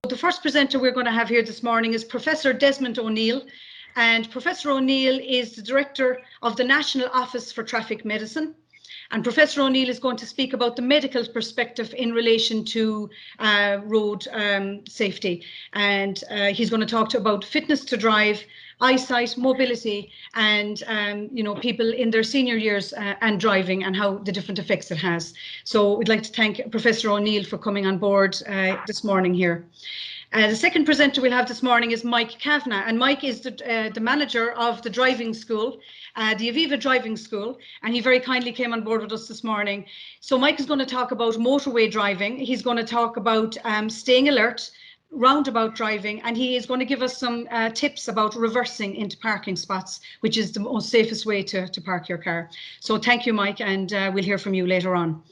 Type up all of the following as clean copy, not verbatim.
The first presenter we're going to have here this morning is Professor Desmond O'Neill, and Professor O'Neill is the Director of the National Office for Traffic Medicine. And Professor O'Neill is going to speak about the medical perspective in relation to road safety. And he's going to talk about fitness to drive, eyesight, mobility, and people in their senior years and driving, and how the different effects it has. So we'd like to thank Professor O'Neill for coming on board this morning here. The second presenter we'll have this morning is Mike Kavanagh, and Mike is the manager of the driving school, the Aviva Driving School, and he very kindly came on board with us this morning. So Mike is going to talk about motorway driving. He's going to talk about staying alert, roundabout driving, and he is going to give us some tips about reversing into parking spots, which is the most safest way to park your car. So thank you, Mike, and we'll hear from you later on.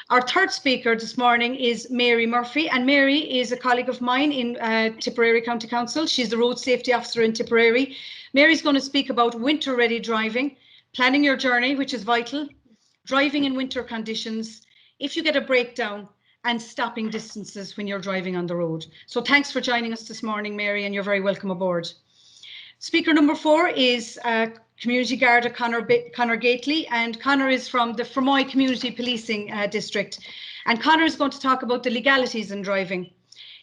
Our third speaker this morning is Mary Murphy, and Mary is a colleague of mine in Tipperary County Council. She's the Road Safety Officer in Tipperary. Mary's going to speak about winter-ready driving, planning your journey, which is vital, driving in winter conditions, if you get a breakdown, and stopping distances when you're driving on the road. So thanks for joining us this morning, Mary, and you're very welcome aboard. Speaker number 4 is Community Garda Conor Gately, and Conor is from the Fermoy Community Policing District. And Conor is going to talk about the legalities in driving.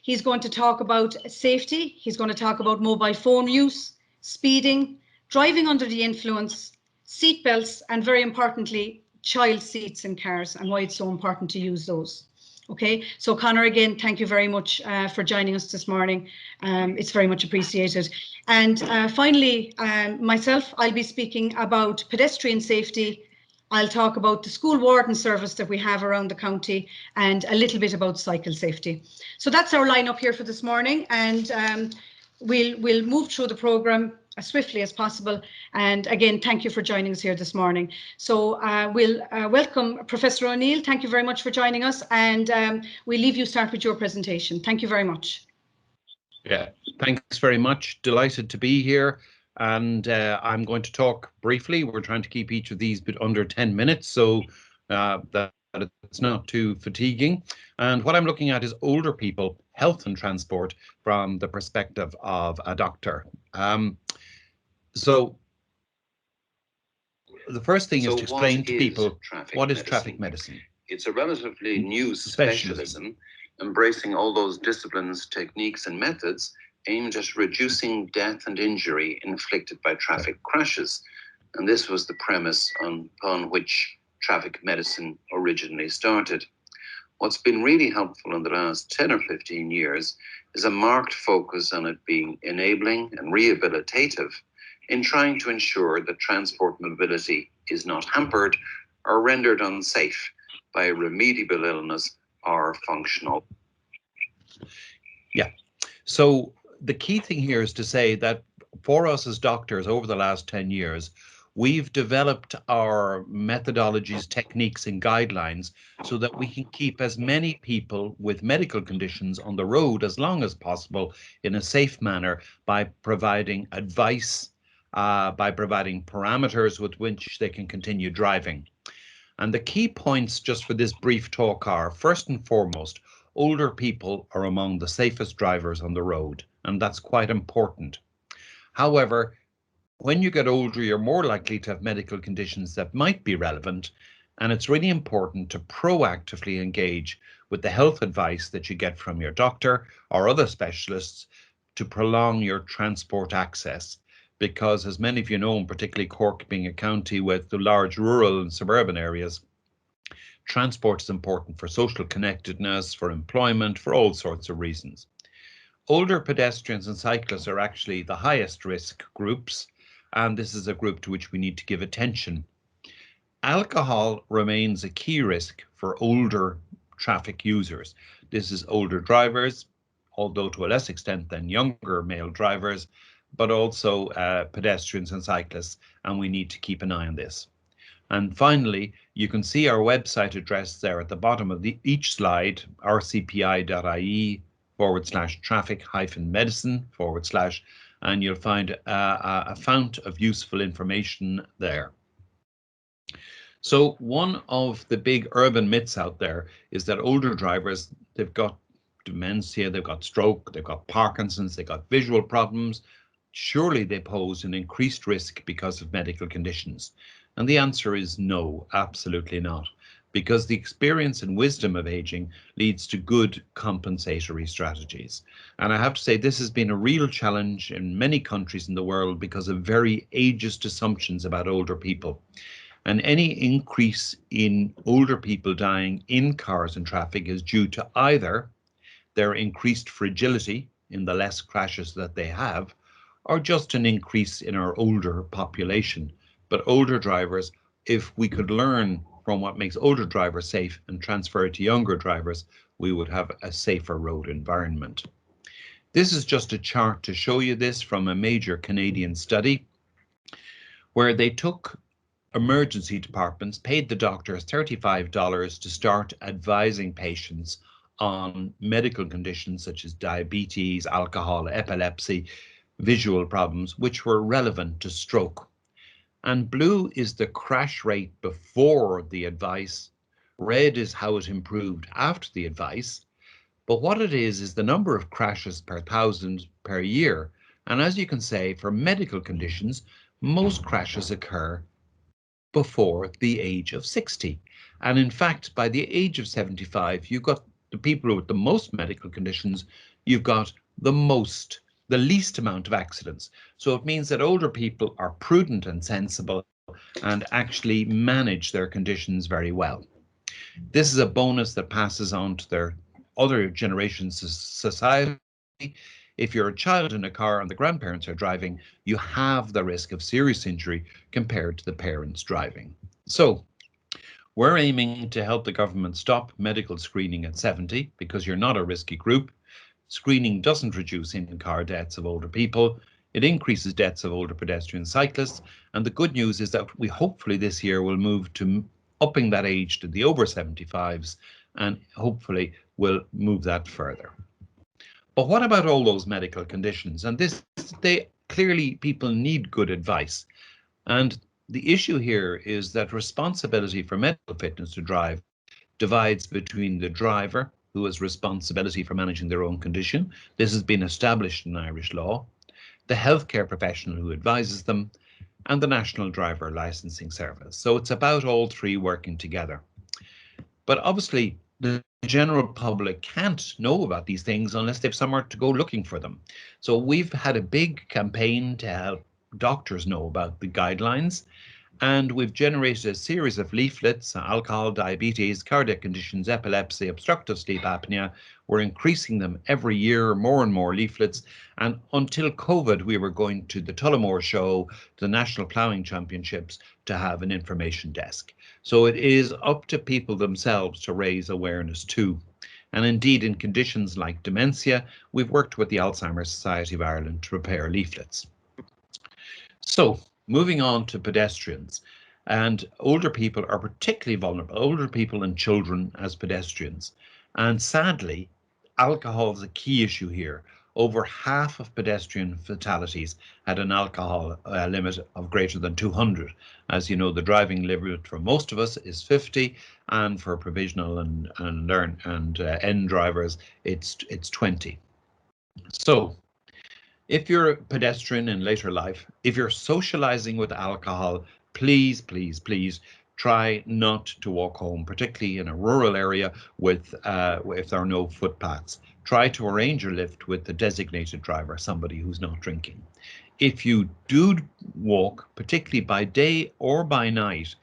He's going to talk about safety, he's going to talk about mobile phone use, speeding, driving under the influence, seat belts, and very importantly, child seats in cars, and why it's so important to use those. Okay, so Conor, again, thank you very much for joining us this morning. It's very much appreciated. And finally, myself, I'll be speaking about pedestrian safety. I'll talk about the school warden service that we have around the county, and a little bit about cycle safety. So that's our lineup here for this morning, and we'll move through the programme as swiftly as possible. And again, thank you for joining us here this morning. So we'll welcome Professor O'Neill. Thank you very much for joining us, and we'll leave you start with your presentation. Thank you very much. Yeah, thanks very much. Delighted to be here. And I'm going to talk briefly. We're trying to keep each of these bit under 10 minutes, so that it's not too fatiguing. And what I'm looking at is older people, health and transport from the perspective of a doctor. So the first thing is to explain to people what is traffic medicine. It's a relatively new specialism, embracing all those disciplines, techniques and methods aimed at reducing death and injury inflicted by traffic crashes. And this was the premise upon which traffic medicine originally started. What's been really helpful in the last 10 or 15 years is a marked focus on it being enabling and rehabilitative in trying to ensure that transport mobility is not hampered or rendered unsafe by remediable illness or functional. Yeah, so the key thing here is to say that for us as doctors over the last 10 years, we've developed our methodologies, techniques and guidelines so that we can keep as many people with medical conditions on the road as long as possible in a safe manner by providing advice, by providing parameters with which they can continue driving. And the key points just for this brief talk are, first and foremost, older people are among the safest drivers on the road, and that's quite important. However, when you get older, you're more likely to have medical conditions that might be relevant, and it's really important to proactively engage with the health advice that you get from your doctor or other specialists to prolong your transport access. Because as many of you know, and particularly Cork being a county with the large rural and suburban areas, transport is important for social connectedness, for employment, for all sorts of reasons. Older pedestrians and cyclists are actually the highest risk groups, and this is a group to which we need to give attention. Alcohol remains a key risk for older traffic users. This is older drivers, although to a less extent than younger male drivers, but also pedestrians and cyclists, and we need to keep an eye on this. And finally, you can see our website address there at the bottom of each slide, rcpi.ie/traffic-medicine/ and you'll find a fount of useful information there. So one of the big urban myths out there is that older drivers, they've got dementia, they've got stroke, they've got Parkinson's, they've got visual problems. Surely they pose an increased risk because of medical conditions. And the answer is no, absolutely not. Because the experience and wisdom of aging leads to good compensatory strategies. And I have to say, this has been a real challenge in many countries in the world because of very ageist assumptions about older people. And any increase in older people dying in cars and traffic is due to either their increased fragility in the less crashes that they have, or just an increase in our older population. But older drivers, if we could learn from what makes older drivers safe and transfer it to younger drivers, we would have a safer road environment. This is just a chart to show you this from a major Canadian study where they took emergency departments, paid the doctors $35 to start advising patients on medical conditions such as diabetes, alcohol, epilepsy, visual problems, which were relevant to stroke. And blue is the crash rate before the advice. Red is how it improved after the advice. But what it is the number of crashes per 1,000 per year. And as you can say, for medical conditions, most crashes occur before the age of 60. And in fact, by the age of 75, you've got the people with the most medical conditions, you've got the least amount of accidents. So it means that older people are prudent and sensible and actually manage their conditions very well. This is a bonus that passes on to their other generations of society. If you're a child in a car and the grandparents are driving, you have the risk of serious injury compared to the parents driving. So we're aiming to help the government stop medical screening at 70 because you're not a risky group. Screening doesn't reduce in-car deaths of older people. It increases deaths of older pedestrian cyclists. And the good news is that we hopefully this year will move to upping that age to the over 75s, and hopefully we'll move that further. But what about all those medical conditions? And clearly people need good advice. And the issue here is that responsibility for medical fitness to drive divides between the driver, who has responsibility for managing their own condition. This has been established in Irish law. The healthcare professional who advises them, and the National Driver Licensing Service. So it's about all three working together. But obviously, the general public can't know about these things unless they've somewhere to go looking for them. So we've had a big campaign to help doctors know about the guidelines. And we've generated a series of leaflets: alcohol, diabetes, cardiac conditions, epilepsy, obstructive sleep apnea. We're increasing them every year, more and more leaflets. And until COVID, we were going to the Tullamore Show, the National Ploughing Championships, to have an information desk. So it is up to people themselves to raise awareness too. And indeed, in conditions like dementia, we've worked with the Alzheimer's Society of Ireland to prepare leaflets. So, moving on to pedestrians, and older people are particularly vulnerable, older people and children as pedestrians. And sadly, alcohol is a key issue here. Over half of pedestrian fatalities had an alcohol limit of greater than 200. As you know, the driving limit for most of us is 50, and for provisional and end drivers, it's 20. So, if you're a pedestrian in later life, if you're socializing with alcohol, please, please, please try not to walk home, particularly in a rural area with if there are no footpaths. Try to arrange your lift with the designated driver, somebody who's not drinking. If you do walk, particularly by day or by night,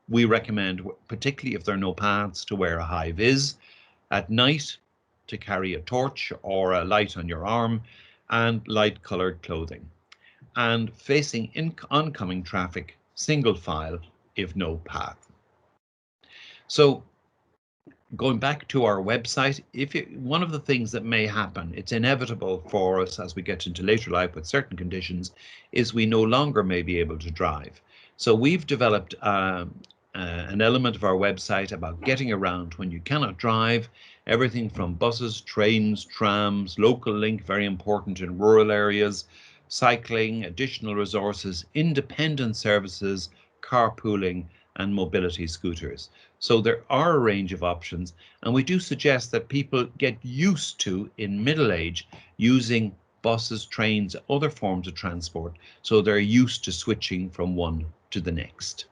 we recommend, particularly if there are no paths, to wear a high vis. At night, to carry a torch or a light on your arm, and light colored clothing. And facing oncoming traffic, single file if no path. So going back to our website, one of the things that may happen, it's inevitable for us as we get into later life with certain conditions, is we no longer may be able to drive. So we've developed an element of our website about getting around when you cannot drive, everything from buses, trains, trams, local link, very important in rural areas, cycling, additional resources, independent services, carpooling, and mobility scooters. So there are a range of options, and we do suggest that people get used to, in middle age, using buses, trains, other forms of transport, so they're used to switching from one to the next.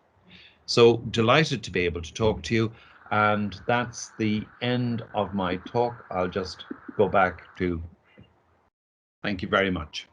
So delighted to be able to talk to you, and that's the end of my talk. I'll just go back to, thank you very much.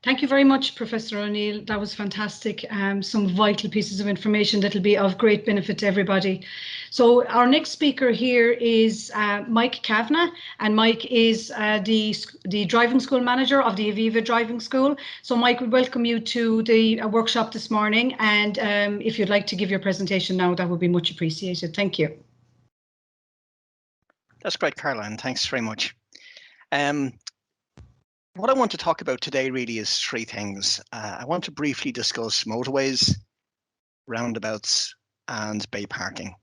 Thank you very much, Professor O'Neill. That was fantastic. Some vital pieces of information that will be of great benefit to everybody. So our next speaker here is Mike Kavanagh, and Mike is the driving school manager of the Aviva Driving School. So Mike, we welcome you to the workshop this morning, and if you'd like to give your presentation now, that would be much appreciated. Thank you. That's great, Caroline. Thanks very much. What I want to talk about today really is three things. I want to briefly discuss motorways, roundabouts, and bay parking.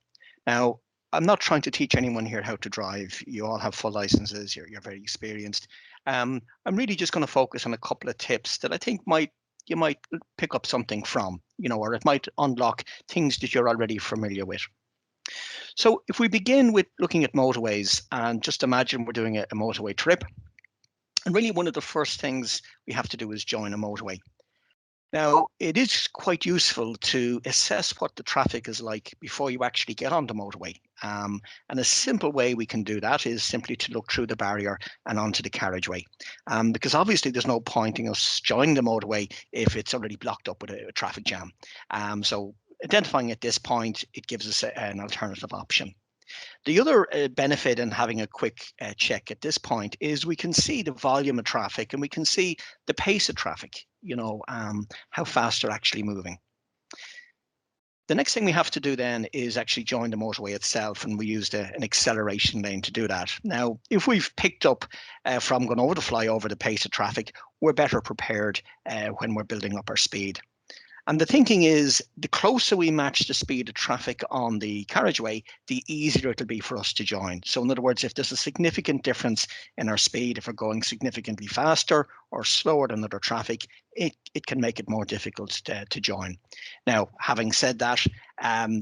Now, I'm not trying to teach anyone here how to drive. You all have full licenses. You're very experienced. I'm really just going to focus on a couple of tips that I think you might pick up something from, or it might unlock things that you're already familiar with. So if we begin with looking at motorways, and just imagine we're doing a motorway trip. And really one of the first things we have to do is join a motorway. Now, it is quite useful to assess what the traffic is like before you actually get on the motorway. And a simple way we can do that is simply to look through the barrier and onto the carriageway. Because obviously there's no point in us joining the motorway if it's already blocked up with a traffic jam. So identifying at this point, it gives us an alternative option. The other benefit in having a quick check at this point is we can see the volume of traffic, and we can see the pace of traffic, how fast they're actually moving. The next thing we have to do then is actually join the motorway itself, and we used an acceleration lane to do that. Now, if we've picked up from going over the flyover the pace of traffic, we're better prepared when we're building up our speed. And the thinking is, the closer we match the speed of traffic on the carriageway, the easier it'll be for us to join. So in other words, if there's a significant difference in our speed, if we're going significantly faster or slower than other traffic, it can make it more difficult to join. Now, having said that,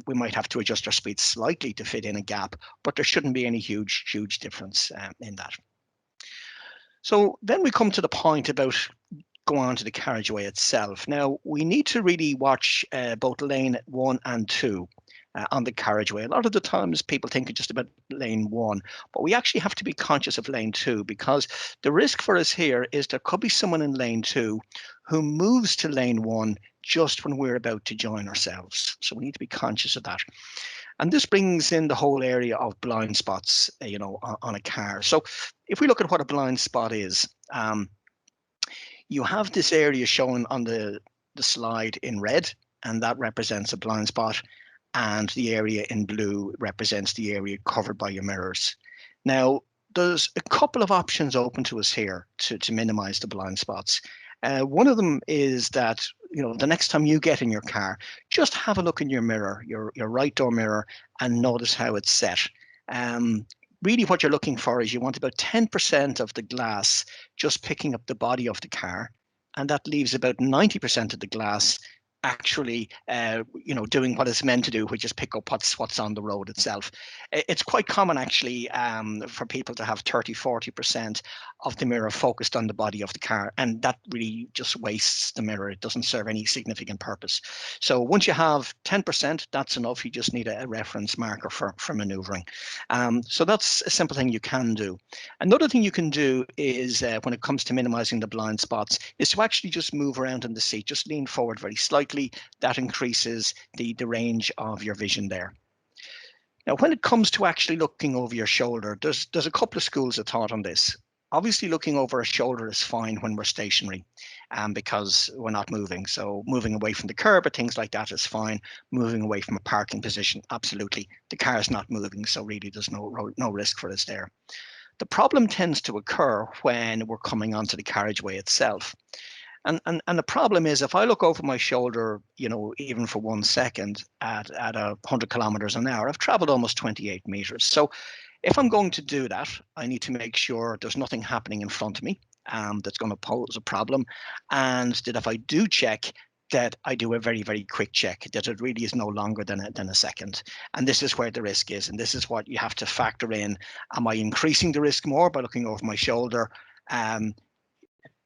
we might have to adjust our speed slightly to fit in a gap, but there shouldn't be any huge difference in that. So then we come to the point about go on to the carriageway itself. Now, we need to really watch both lane 1 and 2 on the carriageway. A lot of the times people think just about lane 1, but we actually have to be conscious of lane 2, because the risk for us here is there could be someone in lane 2 who moves to lane 1 just when we're about to join ourselves. So we need to be conscious of that. And this brings in the whole area of blind spots, on a car. So if we look at what a blind spot is, you have this area shown on the slide in red, and that represents a blind spot, and the area in blue represents the area covered by your mirrors. Now, there's a couple of options open to us here to minimize the blind spots. One of them is that, the next time you get in your car, just have a look in your mirror, your right door mirror, and notice how it's set. Really what you're looking for is you want about 10% of the glass just picking up the body of the car, and that leaves about 90% of the glass actually doing what it's meant to do, which is pick up what's on the road itself. It's quite common actually for people to have 30-40% of the mirror focused on the body of the car, and that really just wastes the mirror. It doesn't serve any significant purpose. So once you have 10%, that's enough. You just need a reference marker for maneuvering. So that's a simple thing you can do. Another thing you can do is when it comes to minimizing the blind spots is to actually just move around in the seat, just lean forward very slightly. That increases the range of your vision there. Now, when it comes to actually looking over your shoulder, there's a couple of schools of thought on this. Obviously, looking over a shoulder is fine when we're stationary because we're not moving. So moving away from the curb or things like that is fine. Moving away from a parking position, absolutely. The car is not moving, so really there's no risk for us there. The problem tends to occur when we're coming onto the carriageway itself. And the problem is, if I look over my shoulder, even for 1 second at 100 kilometers an hour, I've traveled almost 28 meters. So if I'm going to do that, I need to make sure there's nothing happening in front of me that's going to pose a problem. And that if I do check, that I do a very, very quick check, that it really is no longer than a second. And this is where the risk is. And this is what you have to factor in. Am I increasing the risk more by looking over my shoulder?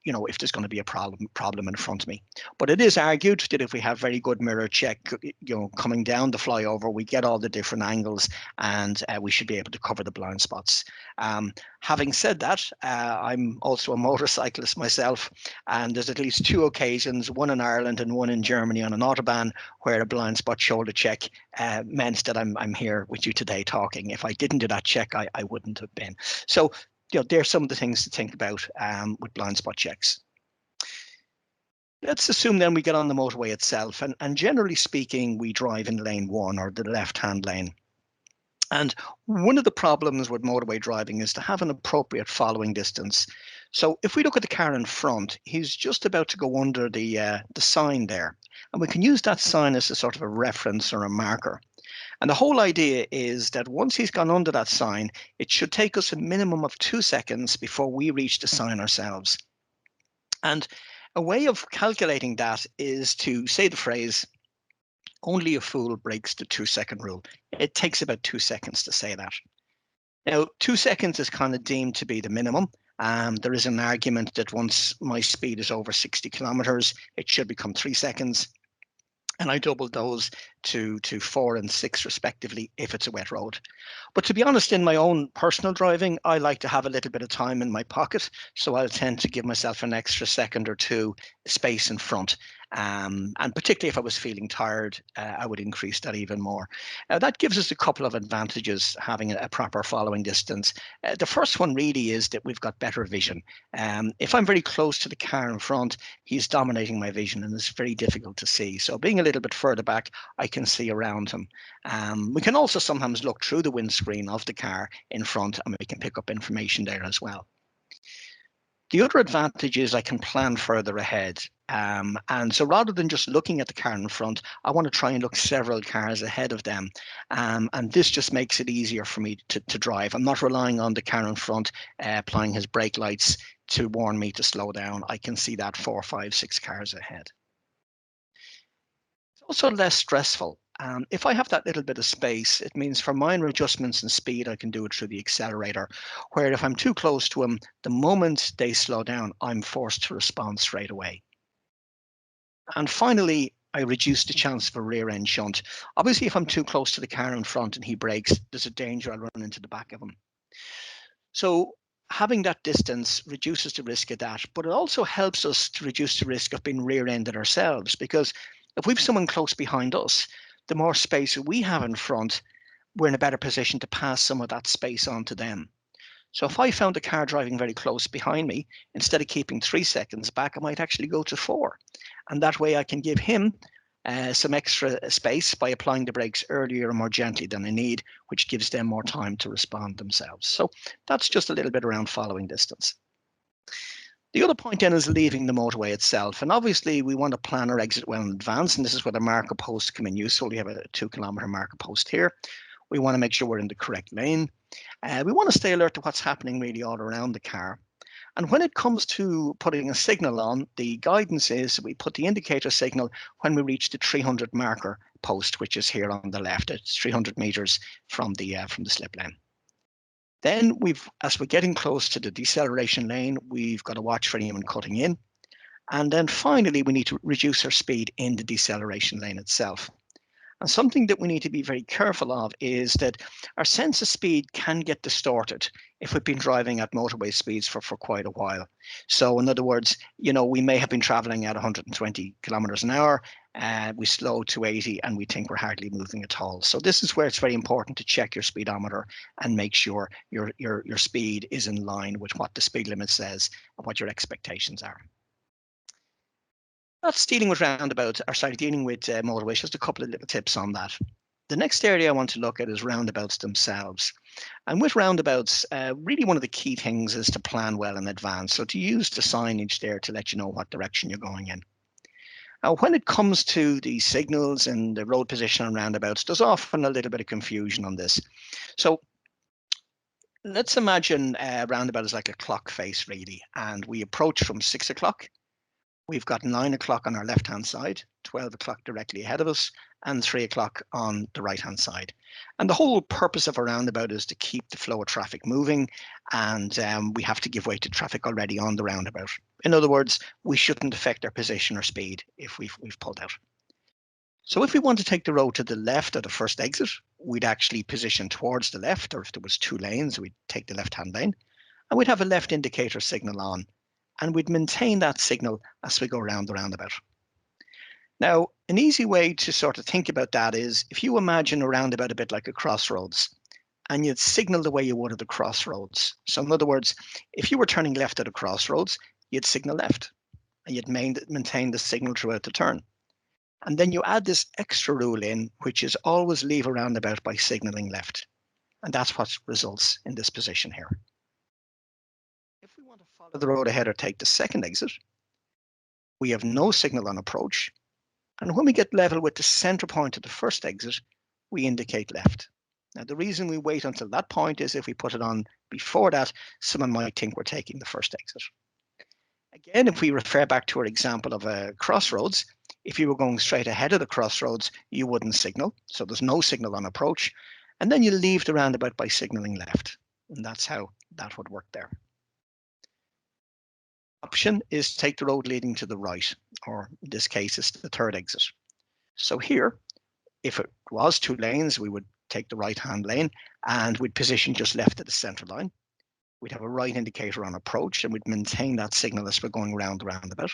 You know, if there's going to be a problem in front of me. But it is argued that if we have very good mirror check, you know, coming down the flyover, we get all the different angles, and we should be able to cover the blind spots. Having said that, I'm also a motorcyclist myself, and there's at least 2 occasions, one in Ireland and one in Germany on an autobahn, where a blind spot shoulder check meant that I'm here with you today talking. If I didn't do that check, I wouldn't have been. So, you know, there's some of the things to think about with blind spot checks. Let's assume then we get on the motorway itself, and generally speaking, we drive in lane 1, or the left-hand lane. And one of the problems with motorway driving is to have an appropriate following distance. So if we look at the car in front, he's just about to go under the sign there, and we can use that sign as a sort of a reference or a marker. And the whole idea is that once he's gone under that sign, it should take us a minimum of 2 seconds before we reach the sign ourselves. And a way of calculating that is to say the phrase, "Only a fool breaks the 2-second rule." It takes about 2 seconds to say that. Now, 2 seconds is kind of deemed to be the minimum. There is an argument that once my speed is over 60 kilometers, it should become 3 seconds. And I doubled those to 4 and 6 respectively if it's a wet road. But to be honest, in my own personal driving, I like to have a little bit of time in my pocket, so I'll tend to give myself an extra second or 2 space in front. And particularly if I was feeling tired, I would increase that even more. That gives us a couple of advantages, having a proper following distance. The first one really is that we've got better vision. If I'm very close to the car in front, he's dominating my vision and it's very difficult to see. So being a little bit further back, I can see around him. We can also sometimes look through the windscreen of the car in front, and we can pick up information there as well. The other advantage is I can plan further ahead. And so rather than just looking at the car in front, I want to try and look several cars ahead of them. And this just makes it easier for me to drive. I'm not relying on the car in front applying his brake lights to warn me to slow down. I can see that 4, 5, 6 cars ahead. It's also less stressful. If I have that little bit of space, it means for minor adjustments in speed, I can do it through the accelerator, where if I'm too close to them, the moment they slow down, I'm forced to respond straight away. And finally, I reduce the chance of a rear end shunt. Obviously, if I'm too close to the car in front and he brakes, there's a danger I'll run into the back of him. So having that distance reduces the risk of that, but it also helps us to reduce the risk of being rear-ended ourselves, because if we've someone close behind us, the more space we have in front, we're in a better position to pass some of that space on to them. So if I found a car driving very close behind me, instead of keeping 3 seconds back, I might actually go to 4. And that way I can give him some extra space by applying the brakes earlier and more gently than I need, which gives them more time to respond themselves. So that's just a little bit around following distance. The other point then is leaving the motorway itself. And obviously we want to plan our exit well in advance. And this is where the marker posts come in useful. We have a 2-kilometer marker post here. We want to make sure we're in the correct lane. We want to stay alert to what's happening really all around the car. And when it comes to putting a signal on, the guidance is we put the indicator signal when we reach the 300 marker post, which is here on the left. It's 300 meters from the slip lane. Then as we're getting close to the deceleration lane, we've got to watch for anyone cutting in. And then finally, we need to reduce our speed in the deceleration lane itself. And something that we need to be very careful of is that our sense of speed can get distorted if we've been driving at motorway speeds for quite a while. So in other words, you know, we may have been traveling at 120 kilometers an hour, we slow to 80 and we think we're hardly moving at all. So this is where it's very important to check your speedometer and make sure your speed is in line with what the speed limit says and what your expectations are. That's dealing with roundabouts, or sorry, dealing with motorways, just a couple of little tips on that. The next area I want to look at is roundabouts themselves. And with roundabouts, really one of the key things is to plan well in advance. So to use the signage there to let you know what direction you're going in. Now, when it comes to the signals and the road position on roundabouts, there's often a little bit of confusion on this. So let's imagine a roundabout is like a clock face really, and we approach from 6 o'clock. We've got 9 o'clock on our left-hand side, 12 o'clock directly ahead of us, and 3 o'clock on the right-hand side. And the whole purpose of a roundabout is to keep the flow of traffic moving, and we have to give way to traffic already on the roundabout. In other words, we shouldn't affect our position or speed if we've pulled out. So if we want to take the road to the left at the first exit, we'd actually position towards the left, or if there was 2 lanes, we'd take the left-hand lane, and we'd have a left indicator signal on, and we'd maintain that signal as we go around the roundabout. Now, an easy way to sort of think about that is if you imagine a roundabout a bit like a crossroads, and you'd signal the way you would at the crossroads. So in other words, if you were turning left at a crossroads, you'd signal left, and you'd maintain the signal throughout the turn. And then you add this extra rule in, which is always leave a roundabout by signaling left. And that's what results in this position here. If we want to follow the road ahead or take the second exit, we have no signal on approach. And when we get level with the center point of the first exit, we indicate left. Now, the reason we wait until that point is if we put it on before that, someone might think we're taking the first exit. Again, if we refer back to our example of a crossroads, if you were going straight ahead of the crossroads, you wouldn't signal. So there's no signal on approach. And then you leave the roundabout by signaling left. And that's how that would work there. Option is to take the road leading to the right, or in this case, it's the third exit. So here, if it was 2 lanes, we would take the right-hand lane and we'd position just left of the center line. We'd have a right indicator on approach and we'd maintain that signal as we're going around the roundabout.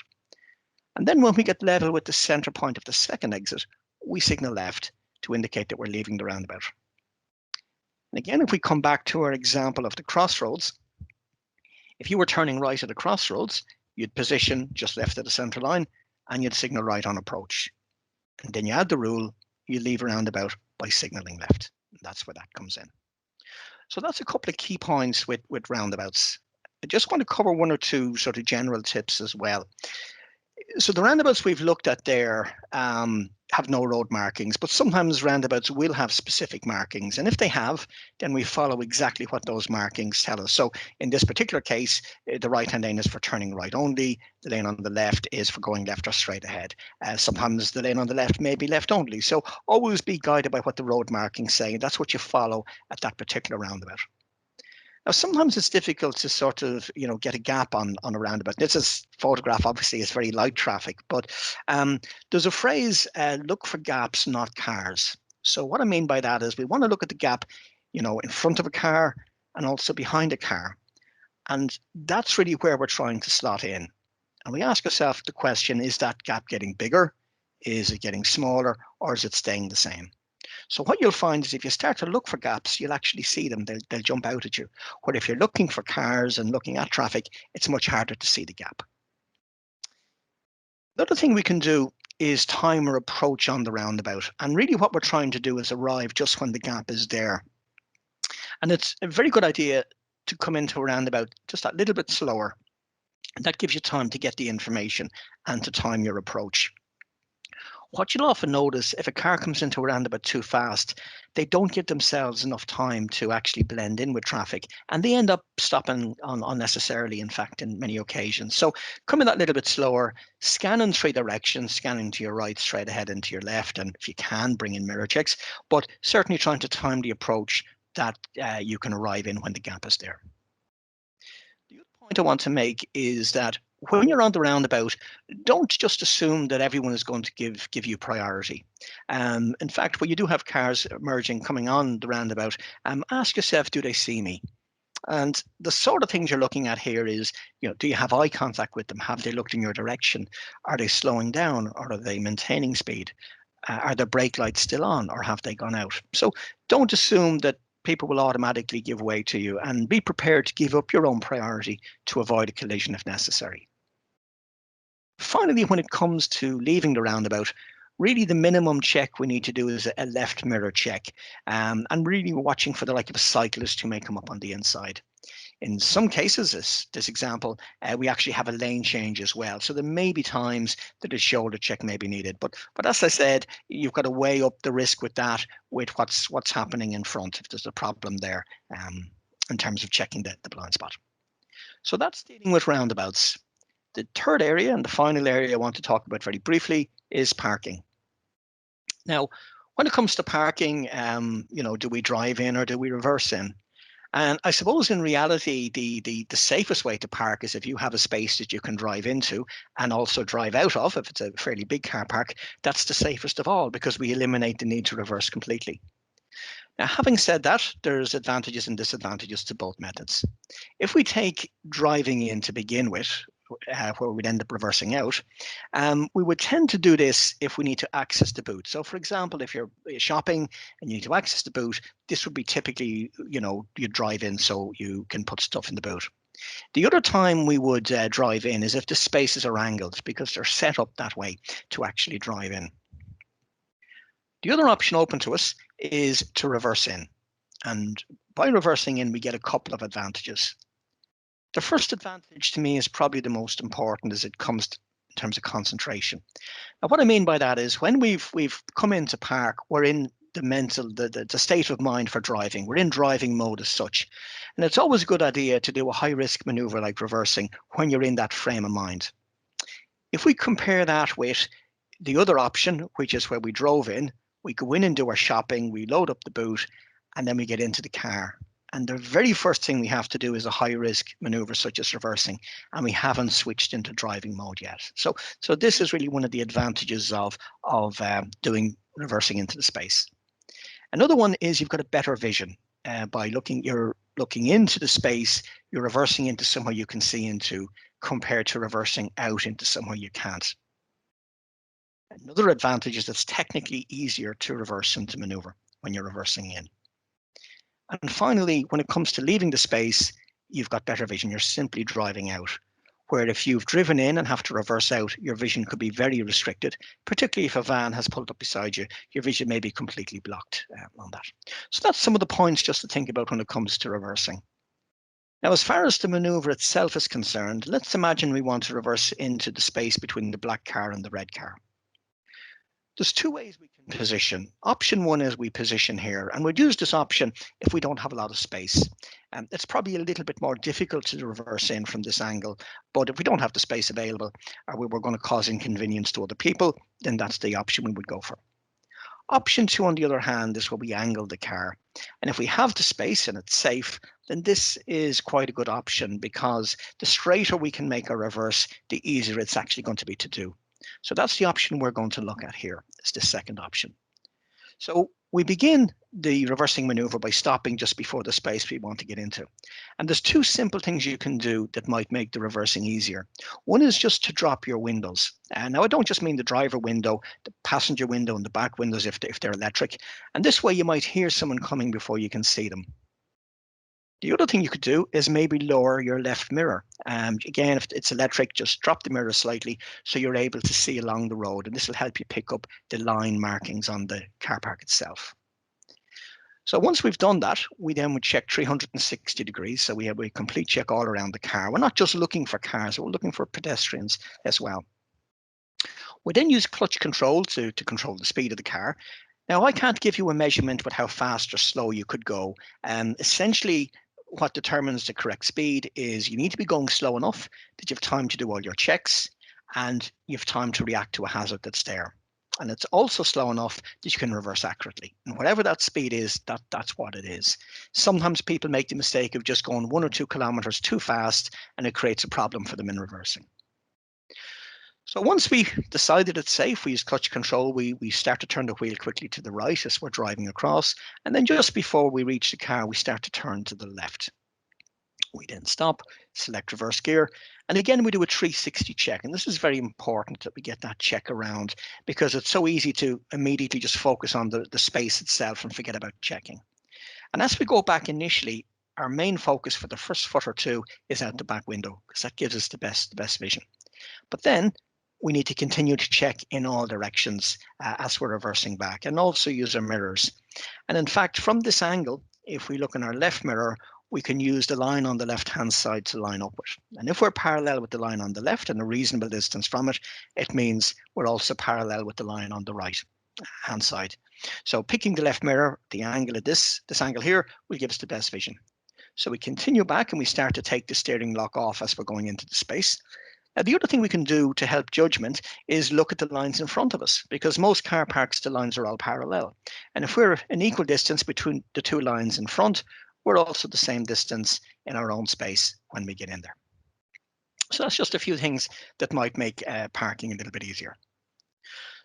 And then when we get level with the center point of the second exit, we signal left to indicate that we're leaving the roundabout. And again, if we come back to our example of the crossroads, if you were turning right at the crossroads, you'd position just left of the center line and you'd signal right on approach. And then you add the rule, you leave a roundabout by signaling left. And that's where that comes in. So that's a couple of key points with roundabouts. I just want to cover 1 or 2 sort of general tips as well. So the roundabouts we've looked at there have no road markings, but sometimes roundabouts will have specific markings. And if they have, then we follow exactly what those markings tell us. So in this particular case, the right-hand lane is for turning right only. The lane on the left is for going left or straight ahead. Sometimes the lane on the left may be left only. So always be guided by what the road markings say. And that's what you follow at that particular roundabout. Now, sometimes it's difficult to sort of, get a gap on a roundabout. This photograph obviously is very light traffic, but there's a phrase, look for gaps, not cars. So what I mean by that is we want to look at the gap, in front of a car and also behind a car. And that's really where we're trying to slot in. And we ask ourselves the question, is that gap getting bigger? Is it getting smaller? Or is it staying the same? So what you'll find is if you start to look for gaps, you'll actually see them. They'll jump out at you. Where if you're looking for cars and looking at traffic, it's much harder to see the gap. The other thing we can do is time our approach on the roundabout. And really what we're trying to do is arrive just when the gap is there. And it's a very good idea to come into a roundabout just a little bit slower. And that gives you time to get the information and to time your approach. What you'll often notice, if a car comes into a roundabout too fast, they don't give themselves enough time to actually blend in with traffic, and they end up stopping unnecessarily, in fact, in many occasions. So coming that little bit slower, scan in 3 directions, scanning to your right, straight ahead, and to your left, and if you can, bring in mirror checks, but certainly trying to time the approach that you can arrive in when the gap is there. The other point I want to make is that when you're on the roundabout, don't just assume that everyone is going to give you priority. In fact, when you do have cars emerging, coming on the roundabout, ask yourself, do they see me? And the sort of things you're looking at here is, do you have eye contact with them? Have they looked in your direction? Are they slowing down, or are they maintaining speed? Are their brake lights still on, or have they gone out? So don't assume that people will automatically give way to you, and be prepared to give up your own priority to avoid a collision if necessary. Finally, when it comes to leaving the roundabout, really the minimum check we need to do is a left mirror check, and really watching for the like of a cyclist who may come up on the inside. In some cases, this example, we actually have a lane change as well. So there may be times that a shoulder check may be needed. But as I said, you've got to weigh up the risk with that, with what's happening in front, if there's a problem there, in terms of checking the blind spot. So that's dealing with roundabouts. The third area and the final area I want to talk about very briefly is parking. Now, when it comes to parking, do we drive in or do we reverse in? And I suppose in reality, the safest way to park is if you have a space that you can drive into and also drive out of. If it's a fairly big car park, that's the safest of all because we eliminate the need to reverse completely. Now, having said that, there's advantages and disadvantages to both methods. If we take driving in to begin with, where we'd end up reversing out, we would tend to do this if we need to access the boot. So for example, if you're shopping and you need to access the boot, this would be typically, you drive in so you can put stuff in the boot. The other time we would drive in is if the spaces are angled because they're set up that way to actually drive in. The other option open to us is to reverse in. And by reversing in, we get a couple of advantages. The first advantage to me is probably the most important as it comes in terms of concentration. Now, what I mean by that is when we've come into park, we're in the state of mind for driving. We're in driving mode as such. And it's always a good idea to do a high risk maneuver like reversing when you're in that frame of mind. If we compare that with the other option, which is where we drove in, we go in and do our shopping, we load up the boot, and then we get into the car. And the very first thing we have to do is a high risk maneuver such as reversing, and we haven't switched into driving mode yet. So this is really one of the advantages of doing reversing into the space. Another one is you've got a better vision. You're looking into the space, you're reversing into somewhere you can see into compared to reversing out into somewhere you can't. Another advantage is it's technically easier to reverse into maneuver when you're reversing in. And finally, when it comes to leaving the space, you've got better vision. You're simply driving out. Where if you've driven in and have to reverse out, your vision could be very restricted, particularly if a van has pulled up beside you, your vision may be completely blocked on that. So that's some of the points just to think about when it comes to reversing. Now, as far as the maneuver itself is concerned, let's imagine we want to reverse into the space between the black car and the red car. There's two ways we can position. Option one is we position here, and we'd use this option if we don't have a lot of space. It's probably a little bit more difficult to reverse in from this angle, but if we don't have the space available, or we were going to cause inconvenience to other people, then that's the option we would go for. Option two, on the other hand, is where we angle the car. And if we have the space and it's safe, then this is quite a good option because the straighter we can make a reverse, the easier it's actually going to be to do. So that's the option we're going to look at here. It's the second option. So we begin the reversing maneuver by stopping just before the space we want to get into. And there's two simple things you can do that might make the reversing easier. One is just to drop your windows. Now, I don't just mean the driver window, the passenger window and the back windows if they're electric. And this way you might hear someone coming before you can see them. The other thing you could do is maybe lower your left mirror. Again, if it's electric, just drop the mirror slightly so you're able to see along the road, and this will help you pick up the line markings on the car park itself. So once we've done that, we then would check 360 degrees. So we have a complete check all around the car. We're not just looking for cars, we're looking for pedestrians as well. We then use clutch control to control the speed of the car. Now, I can't give you a measurement with how fast or slow you could go. Essentially, what determines the correct speed is you need to be going slow enough that you have time to do all your checks and you have time to react to a hazard that's there. And it's also slow enough that you can reverse accurately. And whatever that speed is, that's what it is. Sometimes people make the mistake of just going 1 or 2 kilometers too fast, and it creates a problem for them in reversing. So once we decided it's safe, we use clutch control. We start to turn the wheel quickly to the right as we're driving across. And then just before we reach the car, we start to turn to the left. We then stop, select reverse gear. And again, we do a 360 check. And this is very important that we get that check around because it's so easy to immediately just focus on the space itself and forget about checking. And as we go back initially, our main focus for the first foot or two is out the back window because that gives us the best vision. But then we need to continue to check in all directions as we're reversing back and also use our mirrors. And in fact, from this angle, if we look in our left mirror, we can use the line on the left-hand side to line up with. And if we're parallel with the line on the left and a reasonable distance from it, it means we're also parallel with the line on the right-hand side. So picking the left mirror, the angle of this angle here will give us the best vision. So we continue back and we start to take the steering lock off as we're going into the space. The other thing we can do to help judgment is look at the lines in front of us, because most car parks, the lines are all parallel. And if we're an equal distance between the two lines in front, we're also the same distance in our own space when we get in there. So that's just a few things that might make parking a little bit easier.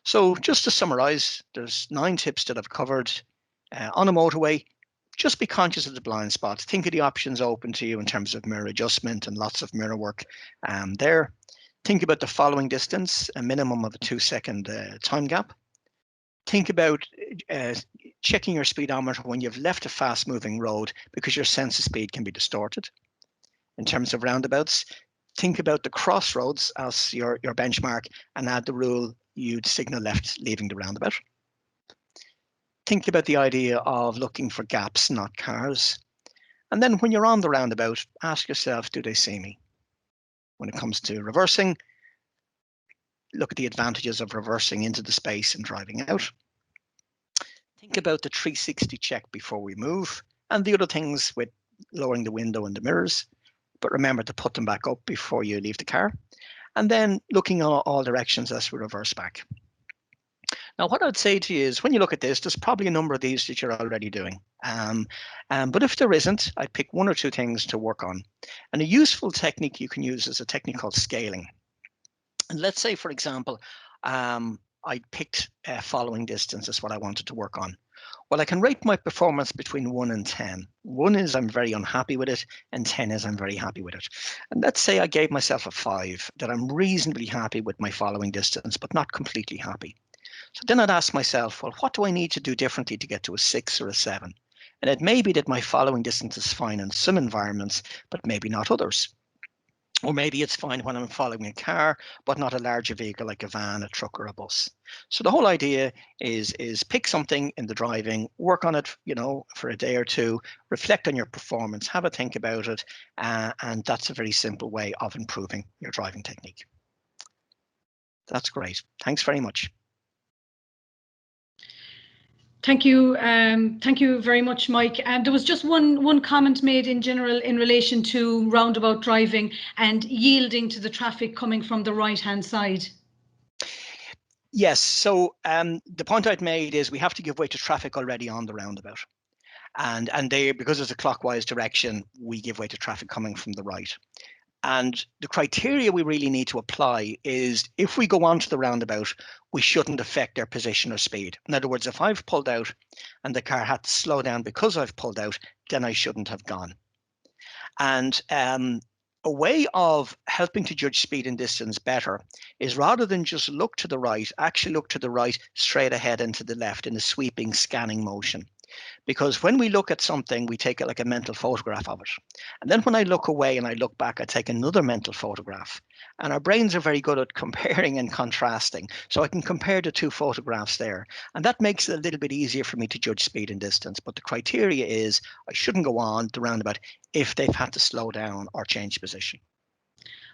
So just to summarize, there's 9 tips that I've covered. On a motorway, just be conscious of the blind spots. Think of the options open to you in terms of mirror adjustment and lots of mirror work there. Think about the following distance, a minimum of a 2-second time gap. Think about checking your speedometer when you've left a fast moving road, because your sense of speed can be distorted. In terms of roundabouts, think about the crossroads as your benchmark and add the rule you'd signal left leaving the roundabout. Think about the idea of looking for gaps, not cars. And then when you're on the roundabout, ask yourself, do they see me? When it comes to reversing, look at the advantages of reversing into the space and driving out. Think about the 360 check before we move, and the other things with lowering the window and the mirrors, but remember to put them back up before you leave the car. And then looking in all directions as we reverse back. Now, what I'd say to you is when you look at this, there's probably a number of these that you're already doing. But if there isn't, I'd pick 1 or 2 things to work on. And a useful technique you can use is a technique called scaling. And let's say, for example, I picked following distance as what I wanted to work on. Well, I can rate my performance between 1 and 10. 1 is I'm very unhappy with it, and 10 is I'm very happy with it. And let's say I gave myself a 5, that I'm reasonably happy with my following distance, but not completely happy. So then I'd ask myself, well, what do I need to do differently to get to a 6 or a 7? And it may be that my following distance is fine in some environments, but maybe not others. Or maybe it's fine when I'm following a car, but not a larger vehicle like a van, a truck, or a bus. So the whole idea is pick something in the driving, work on it, for a day or 2, reflect on your performance, have a think about it, and that's a very simple way of improving your driving technique. That's great. Thanks very much. Thank you. Thank you very much, Mike. There was just one comment made in general in relation to roundabout driving and yielding to the traffic coming from the right-hand side. Yes. So the point I'd made is we have to give way to traffic already on the roundabout. And because it's a clockwise direction, we give way to traffic coming from the right. And the criteria we really need to apply is if we go onto the roundabout, we shouldn't affect their position or speed. In other words, if I've pulled out and the car had to slow down because I've pulled out, then I shouldn't have gone. And a way of helping to judge speed and distance better is rather than just look to the right, actually look to the right, straight ahead and to the left in a sweeping scanning motion. Because when we look at something, we take it like a mental photograph of it. And then when I look away and I look back, I take another mental photograph. And our brains are very good at comparing and contrasting. So I can compare the 2 photographs there. And that makes it a little bit easier for me to judge speed and distance. But the criteria is I shouldn't go on the roundabout if they've had to slow down or change position.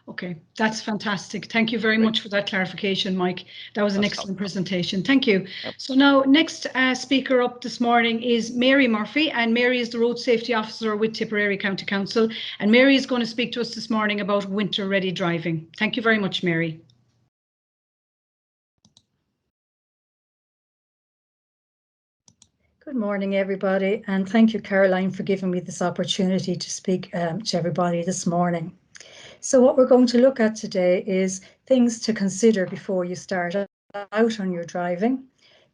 Okay, that's fantastic. Thank you very much for that clarification, Mike. That was an excellent presentation. Thank you. Yep. So now next speaker up this morning is Mary Murphy, and Mary is the Road Safety Officer with Tipperary County Council. And Mary is going to speak to us this morning about winter ready driving. Thank you very much, Mary. Good morning, everybody, and thank you, Caroline, for giving me this opportunity to speak to everybody this morning. So what we're going to look at today is things to consider before you start out on your driving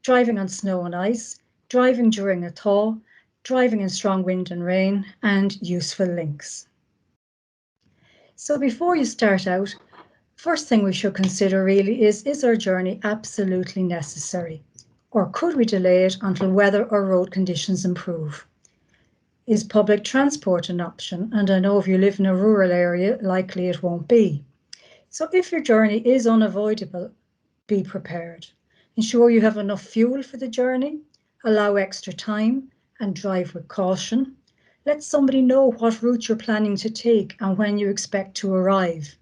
on snow and ice, driving during a thaw, driving in strong wind and rain, and useful links. So before you start out, first thing we should consider really is our journey absolutely necessary? Or could we delay it until weather or road conditions improve? Is public transport an option? And I know if you live in a rural area, likely it won't be. So if your journey is unavoidable, be prepared. Ensure you have enough fuel for the journey, allow extra time, and drive with caution. Let somebody know what route you're planning to take and when you expect to arrive.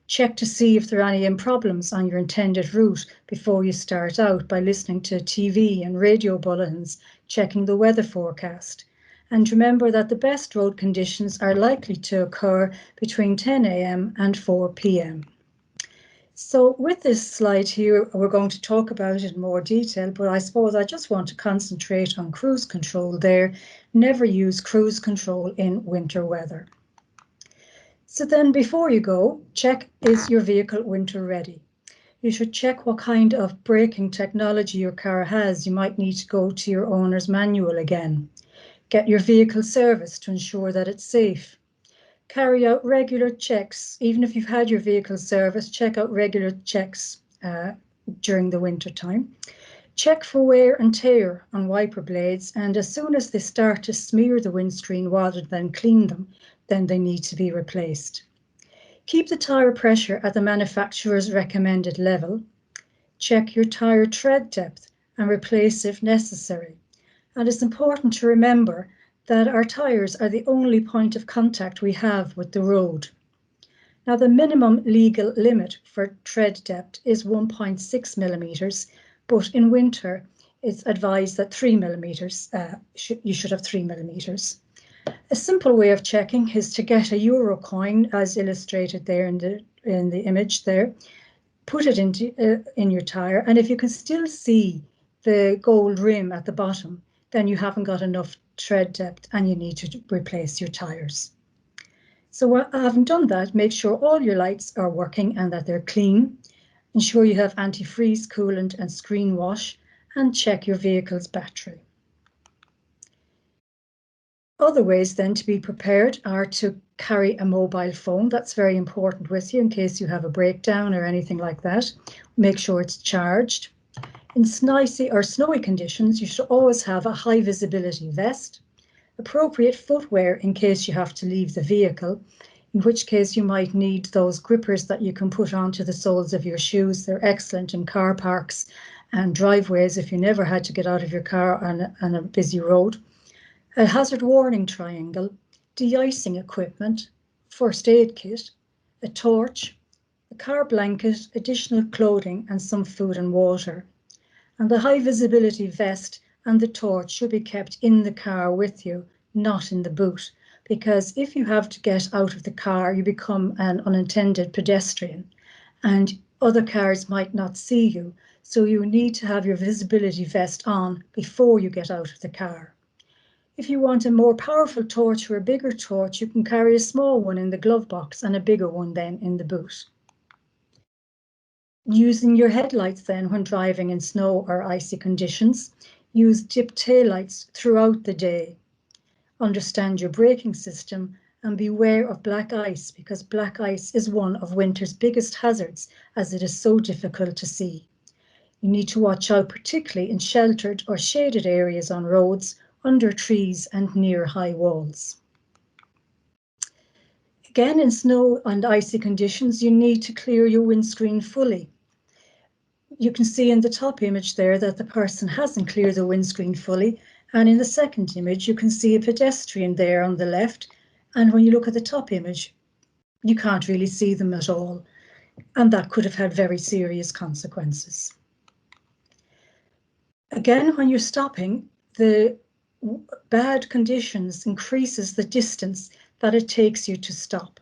Check to see if there are any problems on your intended route before you start out by listening to TV and radio bulletins, checking the weather forecast. And remember that the best road conditions are likely to occur between 10 a.m. and 4 p.m. So with this slide here, we're going to talk about it in more detail, but I suppose I just want to concentrate on cruise control there. Never use cruise control in winter weather. So then before you go, check, is your vehicle winter ready? You should check what kind of braking technology your car has. You might need to go to your owner's manual again. Get your vehicle serviced to ensure that it's safe. Carry out regular checks. Even if you've had your vehicle serviced, check out regular checks during the winter time. Check for wear and tear on wiper blades, and as soon as they start to smear the windscreen rather than clean them, then they need to be replaced. Keep the tyre pressure at the manufacturer's recommended level. Check your tyre tread depth and replace if necessary. And it's important to remember that our tyres are the only point of contact we have with the road. Now, the minimum legal limit for tread depth is 1.6 millimetres, but in winter it's advised that 3 millimetres, you should have 3 millimetres. A simple way of checking is to get a euro coin, as illustrated there in the image there, put it in your tyre, and if you can still see the gold rim at the bottom, then you haven't got enough tread depth and you need to replace your tyres. So having done that, make sure all your lights are working and that they're clean. Ensure you have antifreeze, coolant and screen wash, and check your vehicle's battery. Other ways then to be prepared are to carry a mobile phone. That's very important with you in case you have a breakdown or anything like that. Make sure it's charged. In icy or snowy conditions, you should always have a high visibility vest, appropriate footwear in case you have to leave the vehicle, in which case you might need those grippers that you can put onto the soles of your shoes. They're excellent in car parks and driveways if you never had to get out of your car on a busy road. A hazard warning triangle, de-icing equipment, first aid kit, a torch, a car blanket, additional clothing and some food and water. And the high visibility vest and the torch should be kept in the car with you, not in the boot, because if you have to get out of the car, you become an unintended pedestrian and other cars might not see you. So you need to have your visibility vest on before you get out of the car. If you want a more powerful torch or a bigger torch, you can carry a small one in the glove box and a bigger one then in the boot. Using your headlights then when driving in snow or icy conditions, use dipped taillights throughout the day. Understand your braking system and beware of black ice, because black ice is one of winter's biggest hazards as it is so difficult to see. You need to watch out particularly in sheltered or shaded areas on roads, under trees and near high walls. Again, in snow and icy conditions, you need to clear your windscreen fully. You can see in the top image there that the person hasn't cleared the windscreen fully, and in the second image you can see a pedestrian there on the left, and when you look at the top image you can't really see them at all, and that could have had very serious consequences. Again, when you're stopping, the bad conditions increases the distance that it takes you to stop.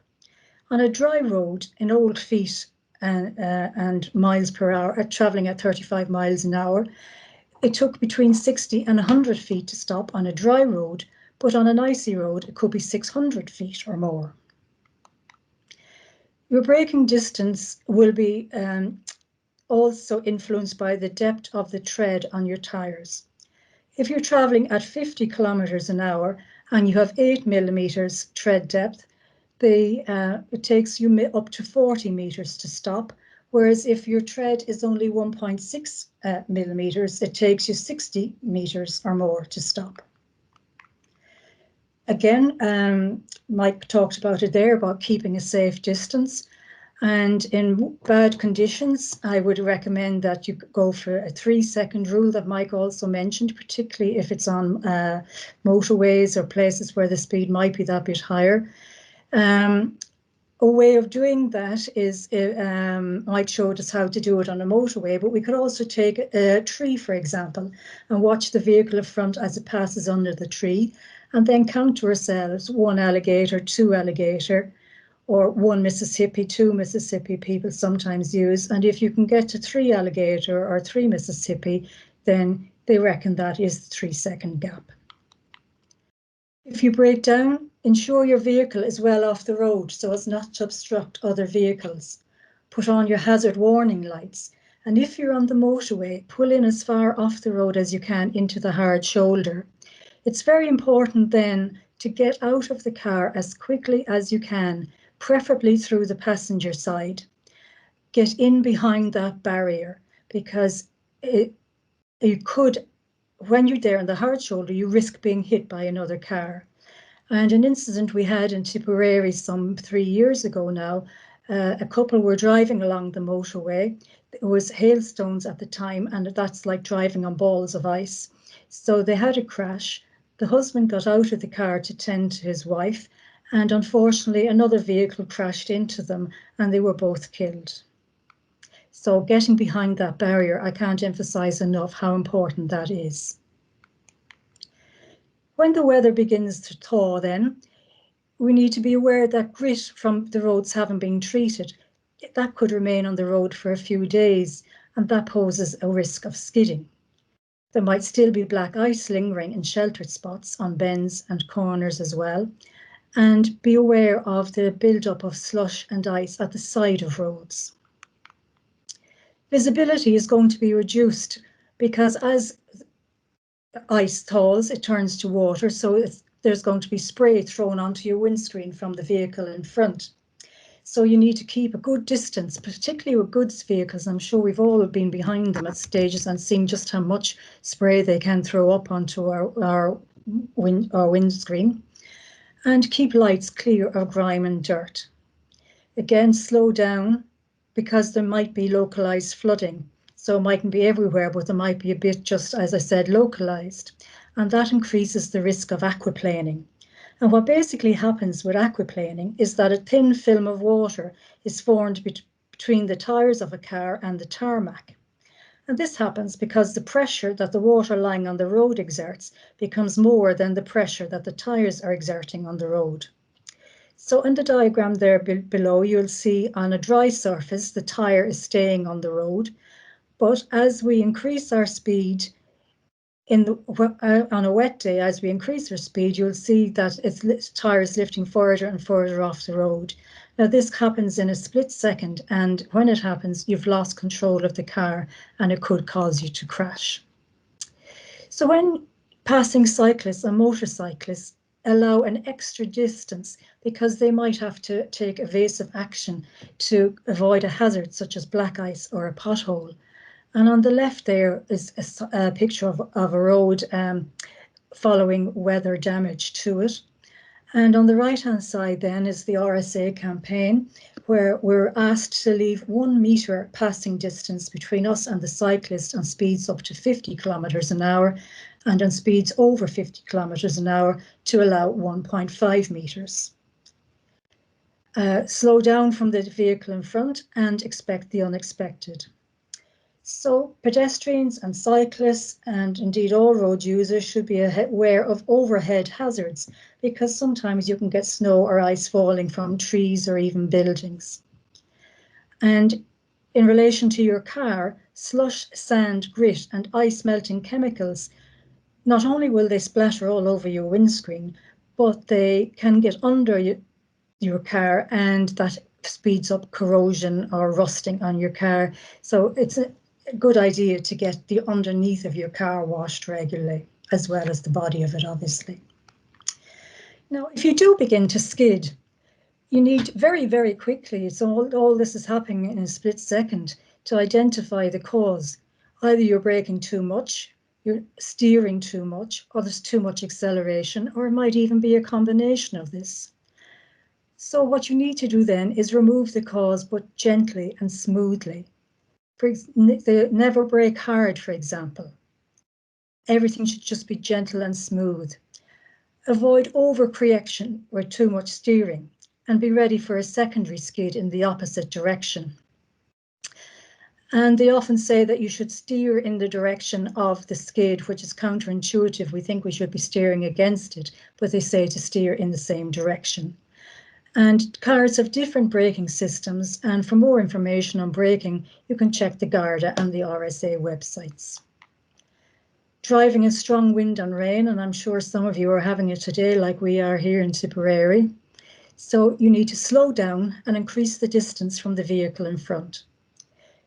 On a dry road in old feet and miles per hour, traveling at 35 miles an hour, it took between 60 and 100 feet to stop on a dry road, but on an icy road it could be 600 feet or more. Your braking distance will be also influenced by the depth of the tread on your tyres. If you're traveling at 50 kilometers an hour and you have 8 millimeters tread depth, it takes you up to 40 meters to stop, whereas if your tread is only 1.6 millimeters, it takes you 60 meters or more to stop. Again, Mike talked about it there, about keeping a safe distance. And in bad conditions, I would recommend that you go for a 3-second rule that Mike also mentioned, particularly if it's on motorways or places where the speed might be that bit higher. A way of doing that is, Mike showed us how to do it on a motorway, but we could also take a tree, for example, and watch the vehicle in front as it passes under the tree, and then count to ourselves 1 alligator, 2 alligator, or 1 Mississippi, 2 Mississippi people sometimes use. And if you can get to 3 alligator or 3 Mississippi, then they reckon that is the 3-second gap. If you break down, ensure your vehicle is well off the road so as not to obstruct other vehicles. Put on your hazard warning lights. And if you're on the motorway, pull in as far off the road as you can into the hard shoulder. It's very important then to get out of the car as quickly as you can, preferably through the passenger side. Get in behind that barrier, because you could, when you're there on the hard shoulder, you risk being hit by another car. And an incident we had in Tipperary some 3 years ago now, a couple were driving along the motorway. It was hailstones at the time, and that's like driving on balls of ice. So they had a crash. The husband got out of the car to tend to his wife, and unfortunately another vehicle crashed into them and they were both killed. So getting behind that barrier, I can't emphasize enough how important that is. When the weather begins to thaw then, we need to be aware that grit from the roads haven't been treated. That could remain on the road for a few days, and that poses a risk of skidding. There might still be black ice lingering in sheltered spots on bends and corners as well. And be aware of the build-up of slush and ice at the side of roads. Visibility is going to be reduced because as ice thaws, it turns to water, so there's going to be spray thrown onto your windscreen from the vehicle in front. So you need to keep a good distance, particularly with goods vehicles. I'm sure we've all been behind them at stages and seen just how much spray they can throw up onto our windscreen. And keep lights clear of grime and dirt. Again, slow down because there might be localized flooding. So it mightn't be everywhere, but there might be a bit, just as I said, localized. And that increases the risk of aquaplaning. And what basically happens with aquaplaning is that a thin film of water is formed between the tires of a car and the tarmac. And this happens because the pressure that the water lying on the road exerts becomes more than the pressure that the tires are exerting on the road. So in the diagram there below, you'll see on a dry surface, the tire is staying on the road. But as we increase our speed, on a wet day, as we increase our speed, you'll see that its tire is lifting further and further off the road. Now this happens in a split second, and when it happens, you've lost control of the car and it could cause you to crash. So when passing cyclists and motorcyclists, allow an extra distance because they might have to take evasive action to avoid a hazard such as black ice or a pothole. And on the left there is a picture of a road following weather damage to it. And on the right-hand side then is the RSA campaign, where we're asked to leave 1 metre passing distance between us and the cyclist on speeds up to 50 kilometres an hour and on speeds over 50 kilometres an hour to allow 1.5 metres. Slow down from the vehicle in front and expect the unexpected. So pedestrians and cyclists, and indeed all road users, should be aware of overhead hazards because sometimes you can get snow or ice falling from trees or even buildings. And in relation to your car, slush, sand, grit and ice melting chemicals, not only will they splatter all over your windscreen, but they can get under your car, and that speeds up corrosion or rusting on your car. So it's a good idea to get the underneath of your car washed regularly, as well as the body of it, obviously. Now, if you do begin to skid, you need very, very quickly, so all this is happening in a split second, to identify the cause. Either you're braking too much, you're steering too much, or there's too much acceleration, or it might even be a combination of this. So what you need to do then is remove the cause, but gently and smoothly. Never brake hard, for example. Everything should just be gentle and smooth. Avoid overcorrection or too much steering, and be ready for a secondary skid in the opposite direction. And they often say that you should steer in the direction of the skid, which is counterintuitive. We think we should be steering against it, but they say to steer in the same direction. And cars have different braking systems, and for more information on braking, you can check the Garda and the RSA websites. Driving in strong wind and rain, and I'm sure some of you are having it today like we are here in Tipperary. So you need to slow down and increase the distance from the vehicle in front.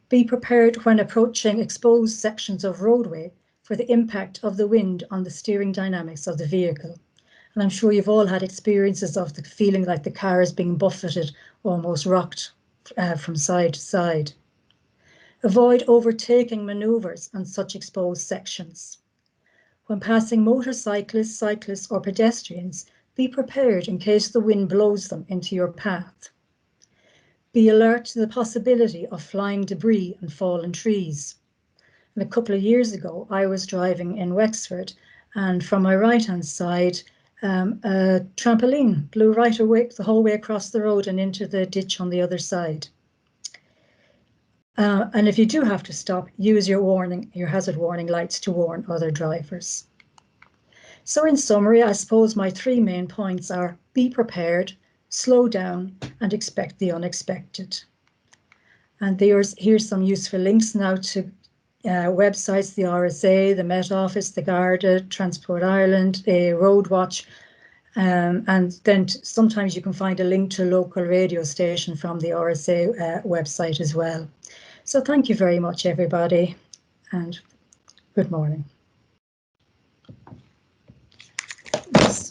Be prepared when approaching exposed sections of roadway for the impact of the wind on the steering dynamics of the vehicle. And I'm sure you've all had experiences of the feeling like the car is being buffeted, almost rocked from side to side. Avoid overtaking manoeuvres on such exposed sections. When passing motorcyclists, cyclists or pedestrians, be prepared in case the wind blows them into your path. Be alert to the possibility of flying debris and fallen trees. And a couple of years ago, I was driving in Wexford, and from my right-hand side, a trampoline blew right away the whole way across the road and into the ditch on the other side. And if you do have to stop, use your hazard warning lights to warn other drivers. So in summary, I suppose my three main points are: be prepared, slow down, and expect the unexpected. And here's some useful links now to websites: the RSA, the Met Office, the Garda, Transport Ireland, Roadwatch, and then sometimes you can find a link to a local radio station from the RSA website as well. So thank you very much, everybody, and good morning.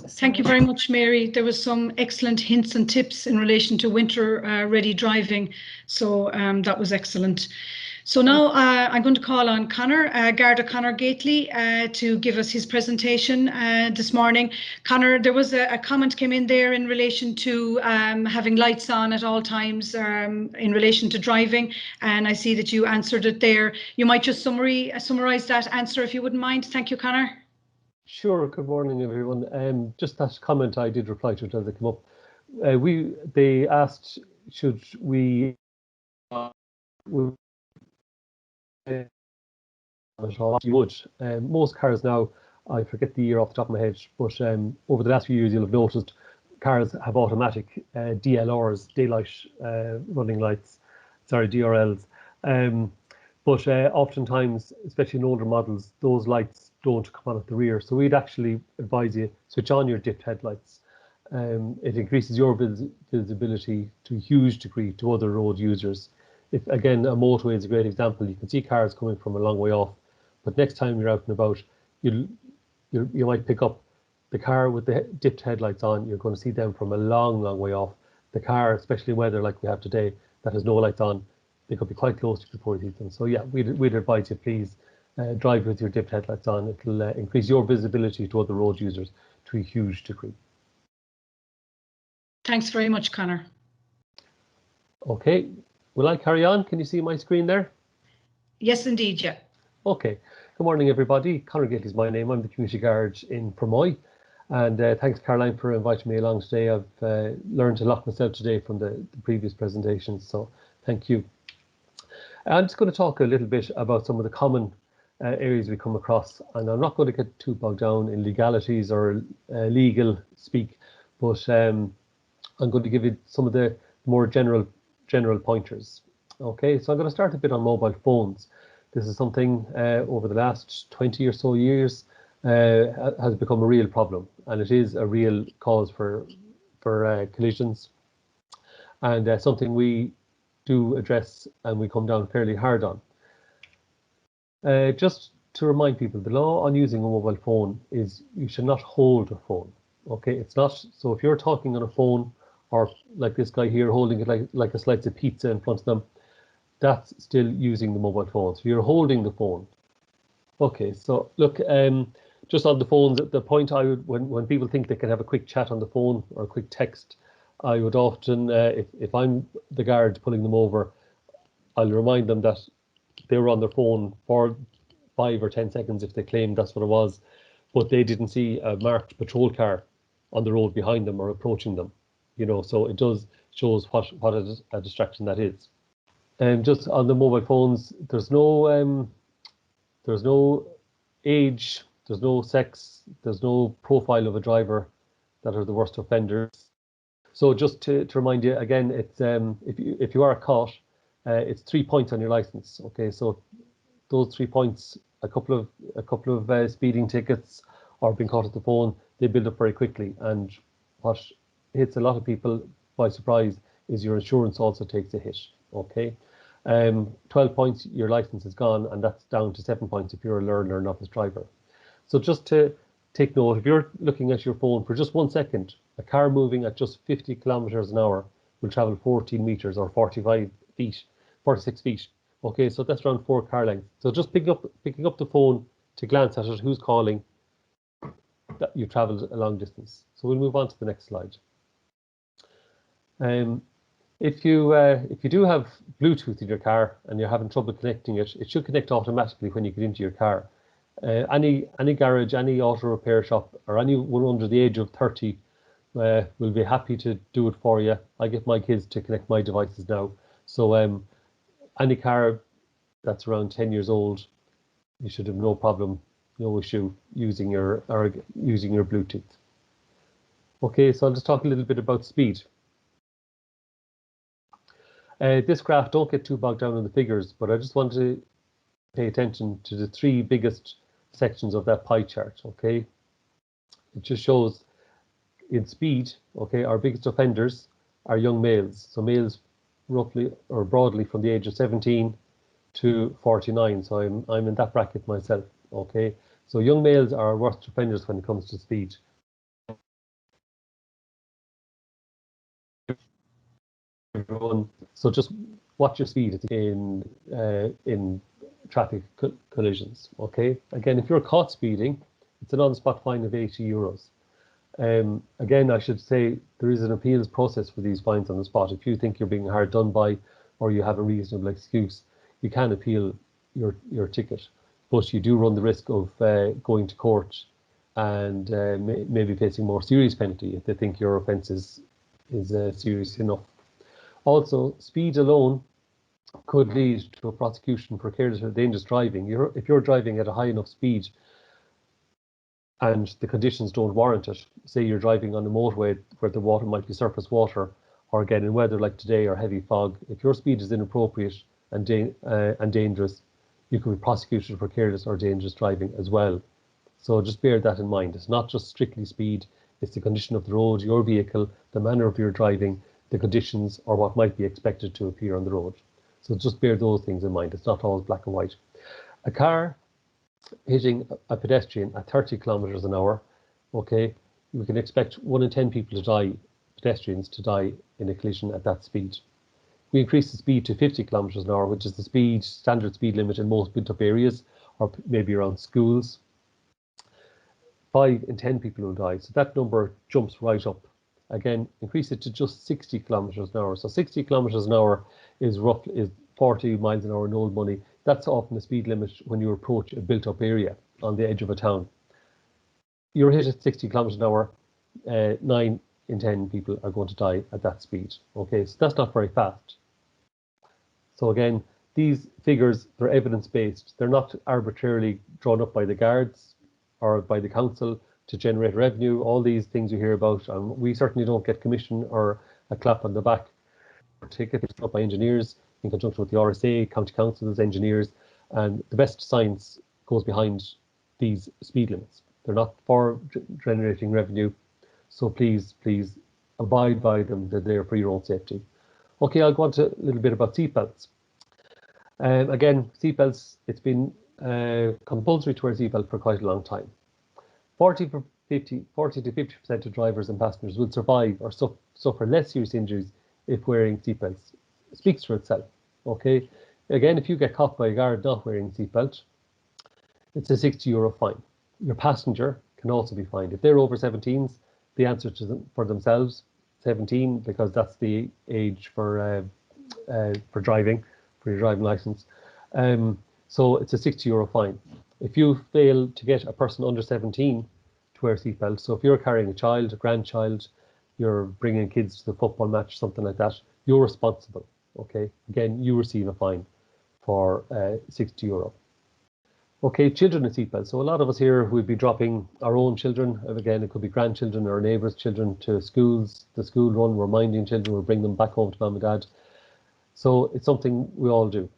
Thank you very much, Mary. There was some excellent hints and tips in relation to winter ready driving. So that was excellent. So now I'm going to call on Conor, Garda Conor Gately, to give us his presentation this morning. Conor, there was a comment came in there in relation to having lights on at all times in relation to driving, and I see that you answered it there. You might just summarise that answer if you wouldn't mind. Thank you, Conor. Sure. Good morning, everyone. Just that comment I did reply to it as it came up. They asked, should we you would. Most cars now, I forget the year off the top of my head, but over the last few years you'll have noticed cars have automatic DLRs, daylight running lights, sorry, DRLs. But oftentimes, especially in older models, those lights don't come on at the rear. So we'd actually advise you switch on your dipped headlights. It increases your visibility to a huge degree to other road users. If again, a motorway is a great example. You can see cars coming from a long way off, but next time you're out and about, you might pick up the car with the dipped headlights on. You're going to see them from a long way off. The car, especially in weather like we have today, that has no lights on, they could be quite close to you before you see them. So yeah, we'd advise you, please drive with your dipped headlights on. It'll increase your visibility to other road users to a huge degree. Thanks very much, Conor. Okay, will I carry on? Can you see my screen there? Yes, indeed, yeah. Okay, good morning, everybody. Conor Gately is my name. I'm the community guard in Fermoy. And thanks, Caroline, for inviting me along today. I've learned a lot myself today from the previous presentations, so thank you. I'm just going to talk a little bit about some of the common areas we come across, and I'm not going to get too bogged down in legalities or legal speak, but I'm going to give you some of the more general pointers. Okay, so I'm going to start a bit on mobile phones. This is something over the last 20 or so years has become a real problem, and it is a real cause for collisions, and something we do address and we come down fairly hard on. Just to remind people, the law on using a mobile phone is you should not hold a phone. Okay, it's not, so if you're talking on a phone, or like this guy here holding it like a slice of pizza in front of them, that's still using the mobile phone. So you're holding the phone. Okay, so look, just on the phones, the point I would, when people think they can have a quick chat on the phone or a quick text, I would often, if I'm the guard pulling them over, I'll remind them that they were on their phone for 5 or 10 seconds if they claim that's what it was, but they didn't see a marked patrol car on the road behind them or approaching them. You know, so it does shows what a distraction that is. And just on the mobile phones, there's no age, there's no sex, there's no profile of a driver that are the worst offenders. So just to remind you again, it's if you are caught, it's 3 points on your license. Okay, so those 3 points, a couple of speeding tickets or being caught at the phone, they build up very quickly. And what hits a lot of people by surprise is your insurance also takes a hit. Okay, 12 points, your license is gone, and that's down to 7 points if you're a learner or novice driver. So just to take note, if you're looking at your phone for just 1 second, a car moving at just 50 kilometers an hour will travel 14 meters or 46 feet. Okay, so that's around 4 car lengths. So just picking up the phone to glance at it, who's calling, that you traveled a long distance. So we'll move on to the next slide. If you do have Bluetooth in your car and you're having trouble connecting it, it should connect automatically when you get into your car. Any garage, any auto repair shop, or anyone under the age of 30 will be happy to do it for you. I get my kids to connect my devices now. So any car that's around 10 years old, you should have no problem, no issue using your Bluetooth. Okay, so I'll just talk a little bit about speed. This graph, don't get too bogged down in the figures, but I just want to pay attention to the 3 biggest sections of that pie chart. Okay, it just shows in speed. Okay, our biggest offenders are young males. So males roughly or broadly from the age of 17 to 49. So I'm in that bracket myself. Okay, so young males are worst offenders when it comes to speed. So just watch your speed in traffic collisions. Okay, again, if you're caught speeding, it's an on-spot fine of €80. Again, I should say there is an appeals process for these fines on the spot. If you think you're being hard done by, or you have a reasonable excuse, you can appeal your ticket, but you do run the risk of going to court and maybe facing more serious penalty if they think your offence is serious enough. Also, speed alone could lead to a prosecution for careless or dangerous driving. If you're driving at a high enough speed and the conditions don't warrant it, say you're driving on a motorway where the water might be surface water, or again in weather like today or heavy fog, if your speed is inappropriate and dangerous, you could be prosecuted for careless or dangerous driving as well. So just bear that in mind. It's not just strictly speed, it's the condition of the road, your vehicle, the manner of your driving, the conditions, or what might be expected to appear on the road. So just bear those things in mind. It's not always black and white. A car hitting a pedestrian at 30 kilometers an hour, okay, we can expect 1 in 10 people to die, pedestrians to die in a collision at that speed. We increase the speed to 50 kilometers an hour, which is the standard speed limit in most built up areas, or maybe around schools. 5 in 10 people will die. So that number jumps right up. Again, increase it to just 60 kilometers an hour. So 60 kilometers an hour is 40 miles an hour in old money. That's often the speed limit when you approach a built-up area on the edge of a town. You're hit at 60 kilometers an hour, 9 in 10 people are going to die at that speed. Okay, so that's not very fast. So again, these figures, they're evidence-based. They're not arbitrarily drawn up by the guards or by the council to generate revenue. All these things you hear about, we certainly don't get commission or a clap on the back. Ticket is up by engineers in conjunction with the RSA, county councils, engineers, and the best science goes behind these speed limits. They're not for generating revenue, so please abide by them. They're there for your own safety. Okay, I'll go on to a little bit about seatbelts. Again, seatbelts, it's been compulsory to wear a seatbelt for quite a long time. 40 to 50% of drivers and passengers will survive or suffer less serious injuries if wearing seatbelts. It speaks for itself. Okay. Again, if you get caught by a guard not wearing a seatbelt, it's a €60 fine. Your passenger can also be fined. If they're over 17s, the answer to them for themselves, 17, because that's the age for driving, for your driving license. So it's a €60 fine. If you fail to get a person under 17 to wear a seatbelt, so if you're carrying a child, a grandchild, you're bringing kids to the football match, something like that, you're responsible. Okay, again, you receive a fine for €60. Okay, children and seatbelts. So a lot of us here would be dropping our own children, and again, it could be grandchildren or neighbours' children to schools, the school run, we're minding children, we're bringing them back home to mum and dad. So it's something we all do.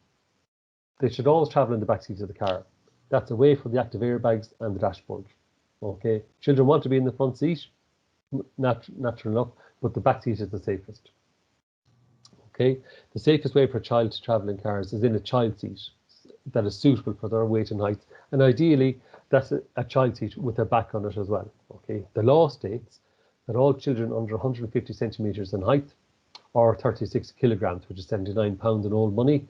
They should always travel in the back seat of the car. That's away from the active airbags and the dashboard. Okay, children want to be in the front seat, natural enough, but the back seat is the safest. Okay, the safest way for a child to travel in cars is in a child seat that is suitable for their weight and height, and ideally that's a child seat with a back on it as well. Okay, the law states that all children under 150 centimeters in height or 36 kilograms, which is 79 pounds in old money,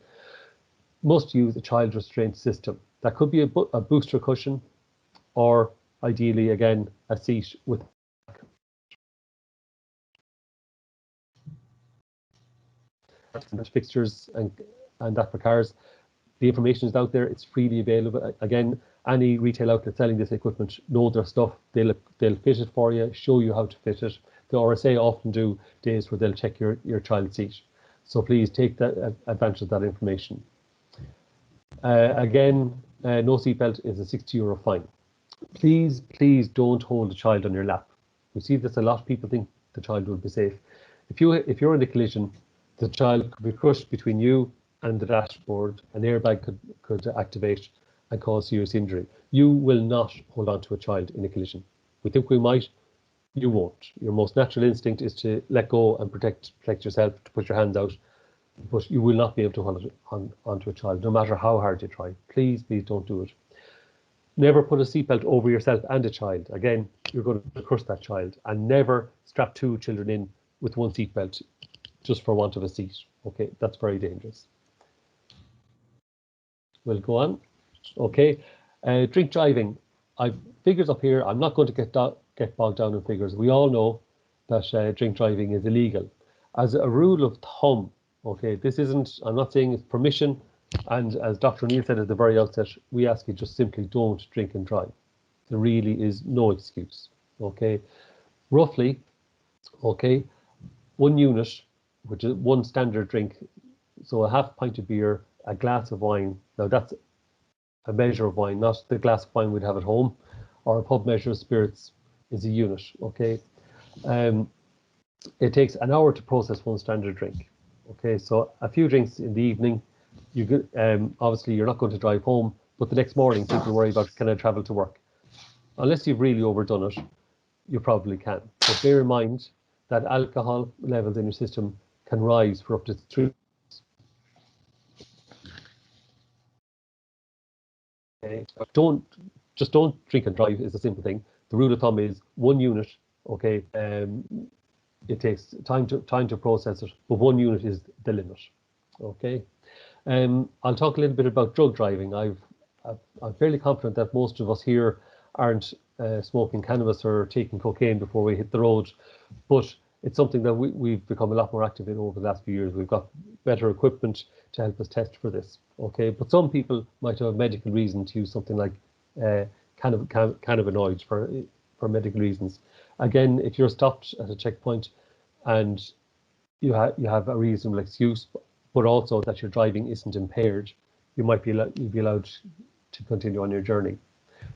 must use a child restraint system. That could be a booster cushion, or ideally again a seat with fixtures and that for cars. The information is out there, it's freely available. Again, any retail outlet selling this equipment know their stuff. They'll fit it for you, show you how to fit it. The RSA often do days where they'll check your child's seat. So please take that advantage of that information. Again, no seatbelt is a €60 fine. Please don't hold a child on your lap. We see this a lot. People think the child will be safe. If you're in a collision, the child could be crushed between you and the dashboard. An airbag could activate and cause serious injury. You will not hold on to a child in a collision. We think we might, you won't. Your most natural instinct is to let go and protect yourself, to put your hands out, but you will not be able to hold onto a child, no matter how hard you try. Please don't do it. Never put a seatbelt over yourself and a child. Again, you're going to crush that child. And never strap two children in with one seatbelt just for want of a seat. Okay, that's very dangerous. We'll go on. Okay, drink driving. I've figures up here. I'm not going to get bogged down in figures. We all know that drink driving is illegal. As a rule of thumb, okay, this isn't, I'm not saying it's permission, and as Dr. O'Neill said at the very outset, we ask you just simply don't drink and drive. There really is no excuse. Okay, roughly, okay, 1 unit, which is one standard drink, so a half pint of beer, a glass of wine. Now that's a measure of wine, not the glass of wine we'd have at home, or a pub measure of spirits is a unit. Okay, it takes an hour to process one standard drink. Okay, so a few drinks in the evening. You get, obviously you're not going to drive home, but the next morning people worry about, can I travel to work? Unless you've really overdone it, you probably can. But bear in mind that alcohol levels in your system can rise for up to 3. Okay. Don't drink and drive is a simple thing. The rule of thumb is 1 unit. Okay, it takes time to process it, but 1 unit is the limit. Okay, I'll talk a little bit about drug driving. I'm fairly confident that most of us here aren't smoking cannabis or taking cocaine before we hit the road, but it's something that we've become a lot more active in over the last few years. We've got better equipment to help us test for this. Okay, but some people might have a medical reason to use something like cannabinoids for medical reasons. Again, if you're stopped at a checkpoint and you have a reasonable excuse, but also that your driving isn't impaired, you'll be allowed to continue on your journey.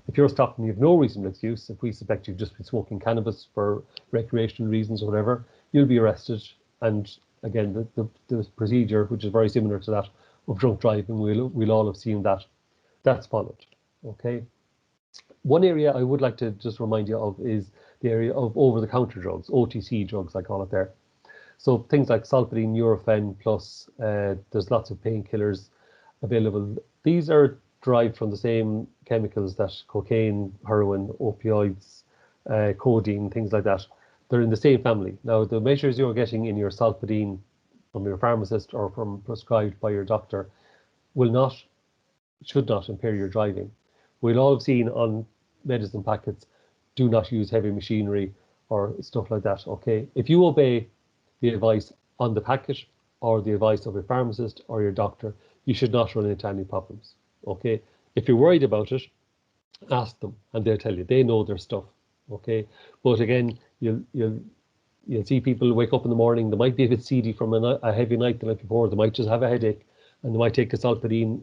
If you're stopped and you have no reasonable excuse, if we suspect you've just been smoking cannabis for recreational reasons or whatever, you'll be arrested. And again, the procedure, which is very similar to that of drunk driving, we'll all have seen that. That's followed. Okay. One area I would like to just remind you of is the area of over-the-counter drugs, OTC drugs, I call it there. So things like Solpadeine, Nurofen Plus, there's lots of painkillers available. These are derived from the same chemicals that cocaine, heroin, opioids, codeine, things like that. They're in the same family. Now, the measures you're getting in your Solpadeine from your pharmacist or from prescribed by your doctor should not impair your driving. We'll all have seen on medicine packets, do not use heavy machinery or stuff like that. Okay, if you obey the advice on the packet or the advice of a pharmacist or your doctor, you should not run into any problems. Okay, if you're worried about it, ask them and they'll tell you. They know their stuff. Okay, but again, you'll see people wake up in the morning, they might be a bit seedy from a heavy night the night before, they might just have a headache and they might take a Solpadeine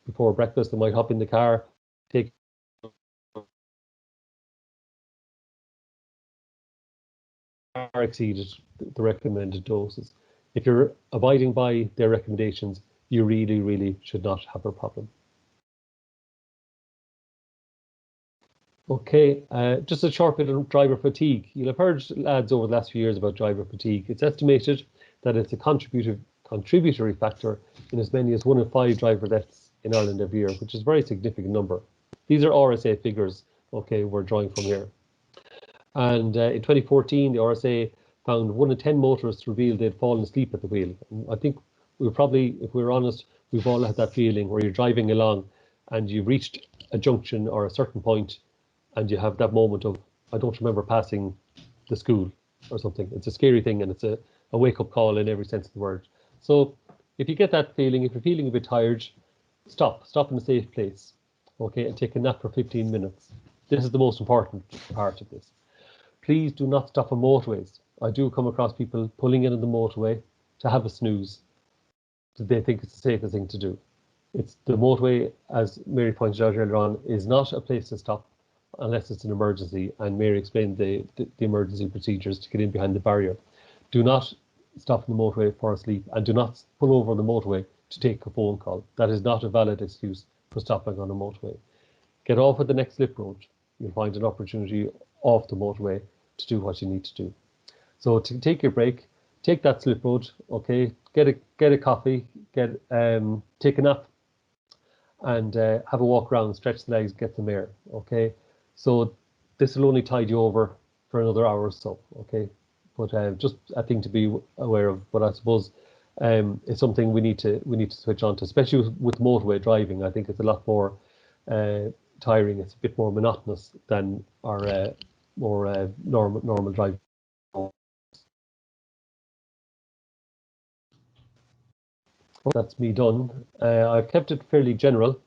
before breakfast, they might hop in the car take are exceeded the recommended doses. If you're abiding by their recommendations, you really, really should not have a problem. Okay, just a short bit of driver fatigue. You'll have heard, lads, over the last few years about driver fatigue. It's estimated that it's a contributory factor in as many as 1 in 5 driver deaths in Ireland every year, which is a very significant number. These are RSA figures, okay, we're drawing from here. And in 2014, the RSA found 1 in 10 motorists revealed they'd fallen asleep at the wheel. And I think we'll probably, if we're honest, we've all had that feeling where you're driving along and you've reached a junction or a certain point and you have that moment of, I don't remember passing the school or something. It's a scary thing, and it's a wake-up call in every sense of the word. So if you get that feeling, if you're feeling a bit tired, stop in a safe place, okay, and take a nap for 15 minutes. This is the most important part of this. Please do not stop on motorways. I do come across people pulling in on the motorway to have a snooze. They think it's the safest thing to do. It's the motorway, as Mary pointed out earlier on, is not a place to stop unless it's an emergency, and Mary explained the emergency procedures to get in behind the barrier. Do not stop on the motorway for sleep, and do not pull over on the motorway to take a phone call. That is not a valid excuse for stopping on a motorway. Get off at the next slip road. You'll find an opportunity off the motorway to do what you need to do. So to take your break, take that slip road, okay, get a coffee, take a nap, and have a walk around, stretch the legs, get some air, okay. So this will only tide you over for another hour or so, okay. But just a thing to be aware of. But I suppose it's something we need to switch on to, especially with motorway driving. I think it's a lot more tiring. It's a bit more monotonous than our more normal driving. That's me done. I've kept it fairly general.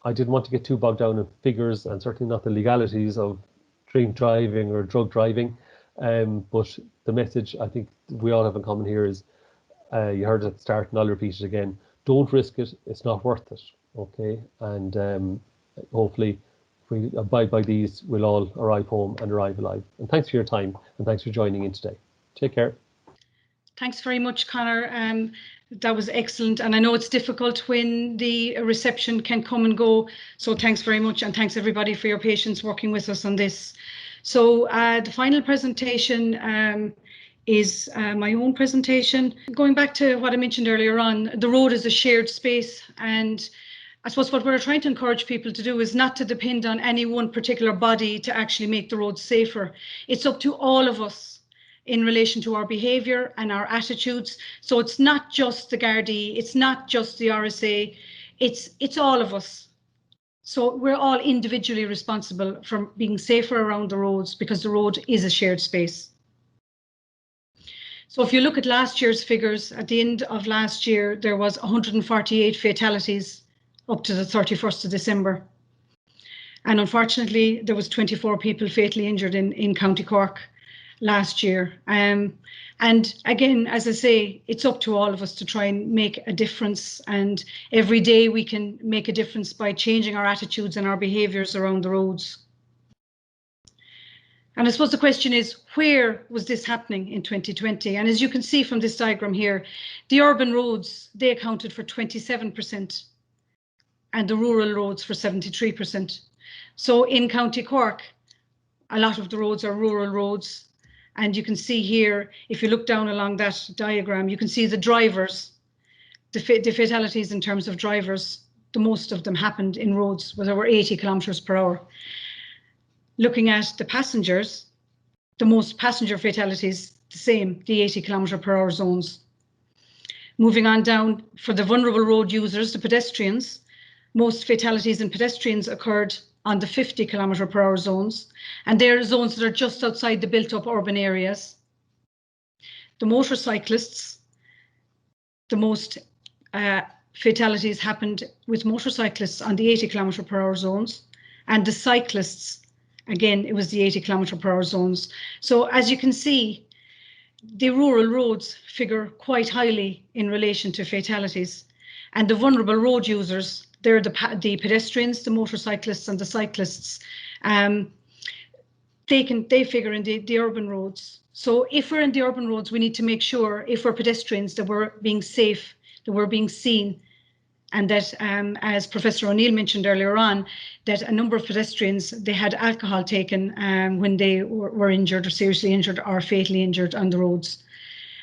I didn't want to get too bogged down in figures, and certainly not the legalities of drink driving or drug driving. But the message I think we all have in common here is, you heard it at the start and I'll repeat it again, don't risk it, it's not worth it, okay? And hopefully if we abide by these, we'll all arrive home and arrive alive. And thanks for your time, and thanks for joining in today. Take care. Thanks very much, Conor. That was excellent, and I know it's difficult when the reception can come and go, so thanks very much, and thanks everybody for your patience working with us on this. So the final presentation is my own presentation. Going back to what I mentioned earlier on, the road is a shared space, and I suppose what we're trying to encourage people to do is not to depend on any one particular body to actually make the roads safer. It's up to all of us in relation to our behaviour and our attitudes. So it's not just the Gardaí, it's not just the RSA, it's all of us. So we're all individually responsible for being safer around the roads, because the road is a shared space. So if you look at last year's figures, at the end of last year, there was 148 fatalities up to the 31st of December. And unfortunately, there was 24 people fatally injured in County Cork last year. And again, as I say, it's up to all of us to try and make a difference, and every day we can make a difference by changing our attitudes and our behaviours around the roads. And I suppose the question is, where was this happening in 2020? And as you can see from this diagram here, the urban roads, they accounted for 27%, and the rural roads for 73%. So in County Cork, a lot of the roads are rural roads. And you can see here, if you look down along that diagram, you can see the drivers, the fatalities in terms of drivers, the most of them happened in roads where there were 80 kilometres per hour. Looking at the passengers, the most passenger fatalities, the same, the 80 kilometre per hour zones. Moving on down, for the vulnerable road users, the pedestrians, most fatalities in pedestrians occurred on the 50 kilometre per hour zones, and they're zones that are just outside the built up urban areas. The motorcyclists, the most fatalities happened with motorcyclists on the 80 kilometre per hour zones, and the cyclists, again, it was the 80 kilometre per hour zones. So as you can see, the rural roads figure quite highly in relation to fatalities, and the vulnerable road users, they're the pedestrians, the motorcyclists and the cyclists. They figure in the urban roads. So if we're in the urban roads, we need to make sure, if we're pedestrians, that we're being safe, that we're being seen, and that, as Professor O'Neill mentioned earlier on, that a number of pedestrians, they had alcohol taken when they were injured or seriously injured or fatally injured on the roads.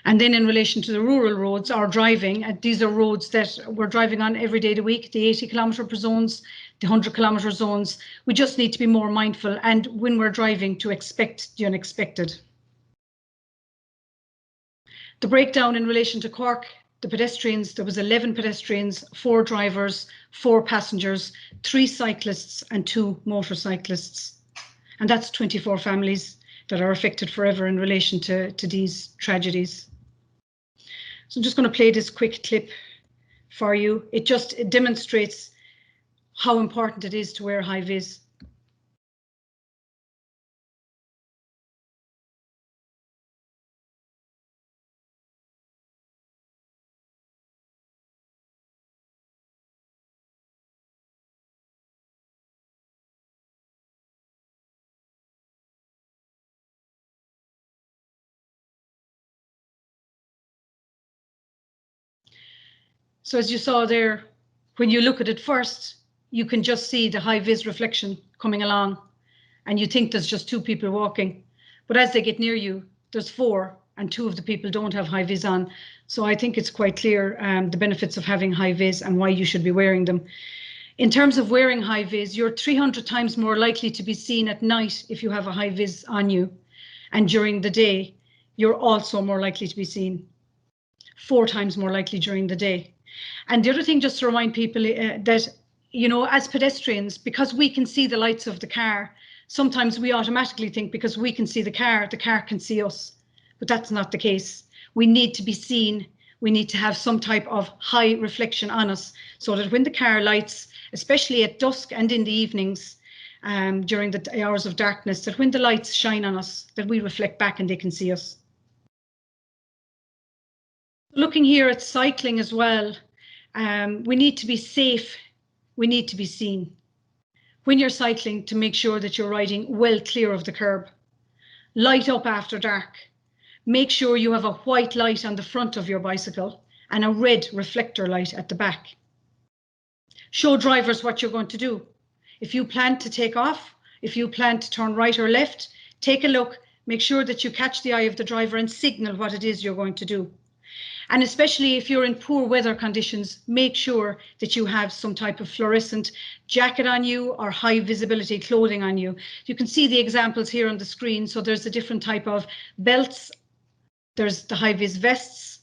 And then in relation to the rural roads, our driving, these are roads that we're driving on every day of the week, the 80 kilometre per zones, the 100 kilometre zones. We just need to be more mindful, and when we're driving, to expect the unexpected. The breakdown in relation to Cork, the pedestrians, there was 11 pedestrians, 4 drivers, 4 passengers, 3 cyclists and 2 motorcyclists. And that's 24 families that are affected forever in relation to these tragedies. So I'm just going to play this quick clip for you. It demonstrates how important it is to wear high vis. So as you saw there, when you look at it first, you can just see the high vis reflection coming along, and you think there's just 2 people walking. But as they get near you, there's 4, and 2 of the people don't have high vis on. So I think it's quite clear the benefits of having high vis and why you should be wearing them. In terms of wearing high vis, you're 300 times more likely to be seen at night if you have a high vis on you. And during the day, you're also more likely to be seen. 4 times more likely during the day. And the other thing, just to remind people that, you know, as pedestrians, because we can see the lights of the car, sometimes we automatically think because we can see the car can see us. But that's not the case. We need to be seen. We need to have some type of high reflection on us so that when the car lights, especially at dusk and in the evenings, during the hours of darkness, that when the lights shine on us, that we reflect back and they can see us. Looking here at cycling as well, we need to be safe. We need to be seen. When you're cycling, to make sure that you're riding well clear of the curb. Light up after dark. Make sure you have a white light on the front of your bicycle and a red reflector light at the back. Show drivers what you're going to do. If you plan to take off, if you plan to turn right or left, take a look, make sure that you catch the eye of the driver and signal what it is you're going to do. And especially if you're in poor weather conditions, make sure that you have some type of fluorescent jacket on you or high visibility clothing on you. You can see the examples here on the screen. So there's a different type of belts. There's the high vis vests.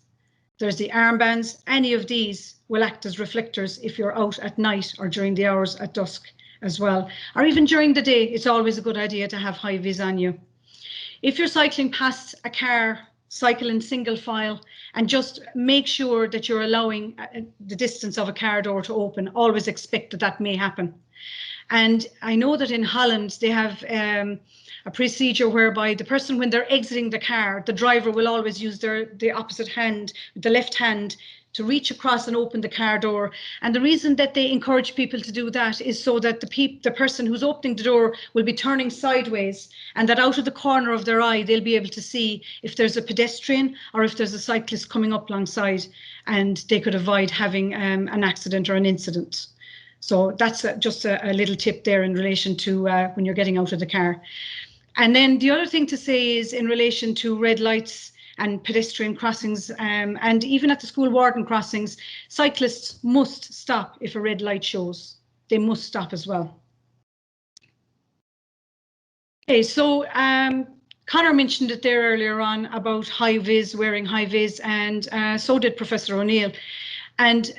There's the armbands. Any of these will act as reflectors if you're out at night or during the hours at dusk as well. Or even during the day, it's always a good idea to have high vis on you. If you're cycling past a car, cycle in single file and just make sure that you're allowing the distance of a car door to open. Always expect that that may happen. And I know that in Holland they have a procedure whereby the person, when they're exiting the car, the driver will always use the opposite hand, the left hand, to reach across and open the car door. And the reason that they encourage people to do that is so that the person who's opening the door will be turning sideways, and that out of the corner of their eye they'll be able to see if there's a pedestrian or if there's a cyclist coming up alongside, and they could avoid having an accident or an incident. So that's just a little tip there in relation to when you're getting out of the car. And then the other thing to say is in relation to red lights and pedestrian crossings, and even at the school warden crossings, cyclists must stop if a red light shows. They must stop as well. Okay, so Conor mentioned it there earlier on about high vis, wearing high vis, and so did Professor O'Neill. And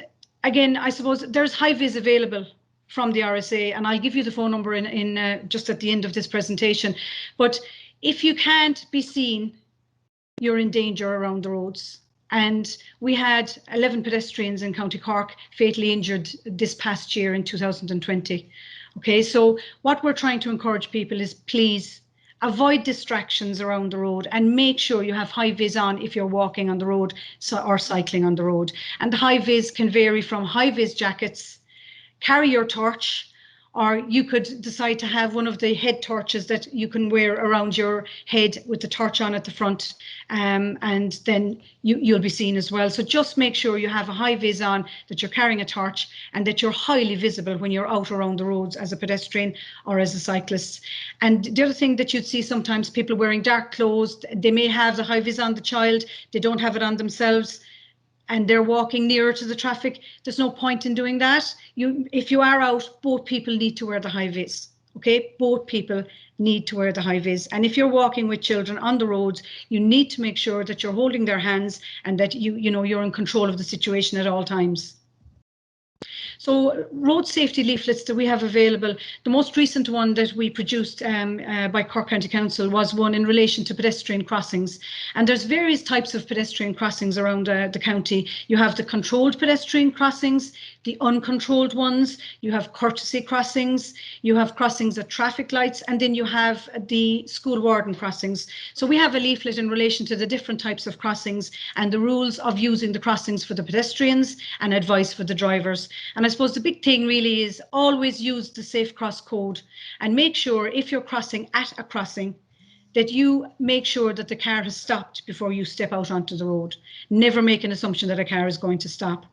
again, I suppose there's high vis available from the RSA, and I'll give you the phone number in just at the end of this presentation. But if you can't be seen, you're in danger around the roads. And we had 11 pedestrians in County Cork fatally injured this past year in 2020. Okay, so what we're trying to encourage people is please avoid distractions around the road and make sure you have high vis on if you're walking on the road or cycling on the road. And the high vis can vary from high vis jackets, carry your torch, or you could decide to have one of the head torches that you can wear around your head with the torch on at the front, and then you'll be seen as well. So just make sure you have a high vis on, that you're carrying a torch, and that you're highly visible when you're out around the roads as a pedestrian or as a cyclist. And the other thing that you'd see sometimes, people wearing dark clothes, they may have the high vis on the child, they don't have it on themselves, and they're walking nearer to the traffic. There's no point in doing that. If you are out, both people need to wear the high vis. Okay, both people need to wear the high vis. And if you're walking with children on the roads, you need to make sure that you're holding their hands and that you're in control of the situation at all times. So road safety leaflets that we have available, the most recent one that we produced by Cork County Council was one in relation to pedestrian crossings. And there's various types of pedestrian crossings around the county. You have the controlled pedestrian crossings, the uncontrolled ones, you have courtesy crossings, you have crossings at traffic lights, and then you have the school warden crossings. So we have a leaflet in relation to the different types of crossings and the rules of using the crossings for the pedestrians and advice for the drivers. And I suppose the big thing really is always use the Safe Cross code, and make sure if you're crossing at a crossing that you make sure that the car has stopped before you step out onto the road. Never make an assumption that a car is going to stop.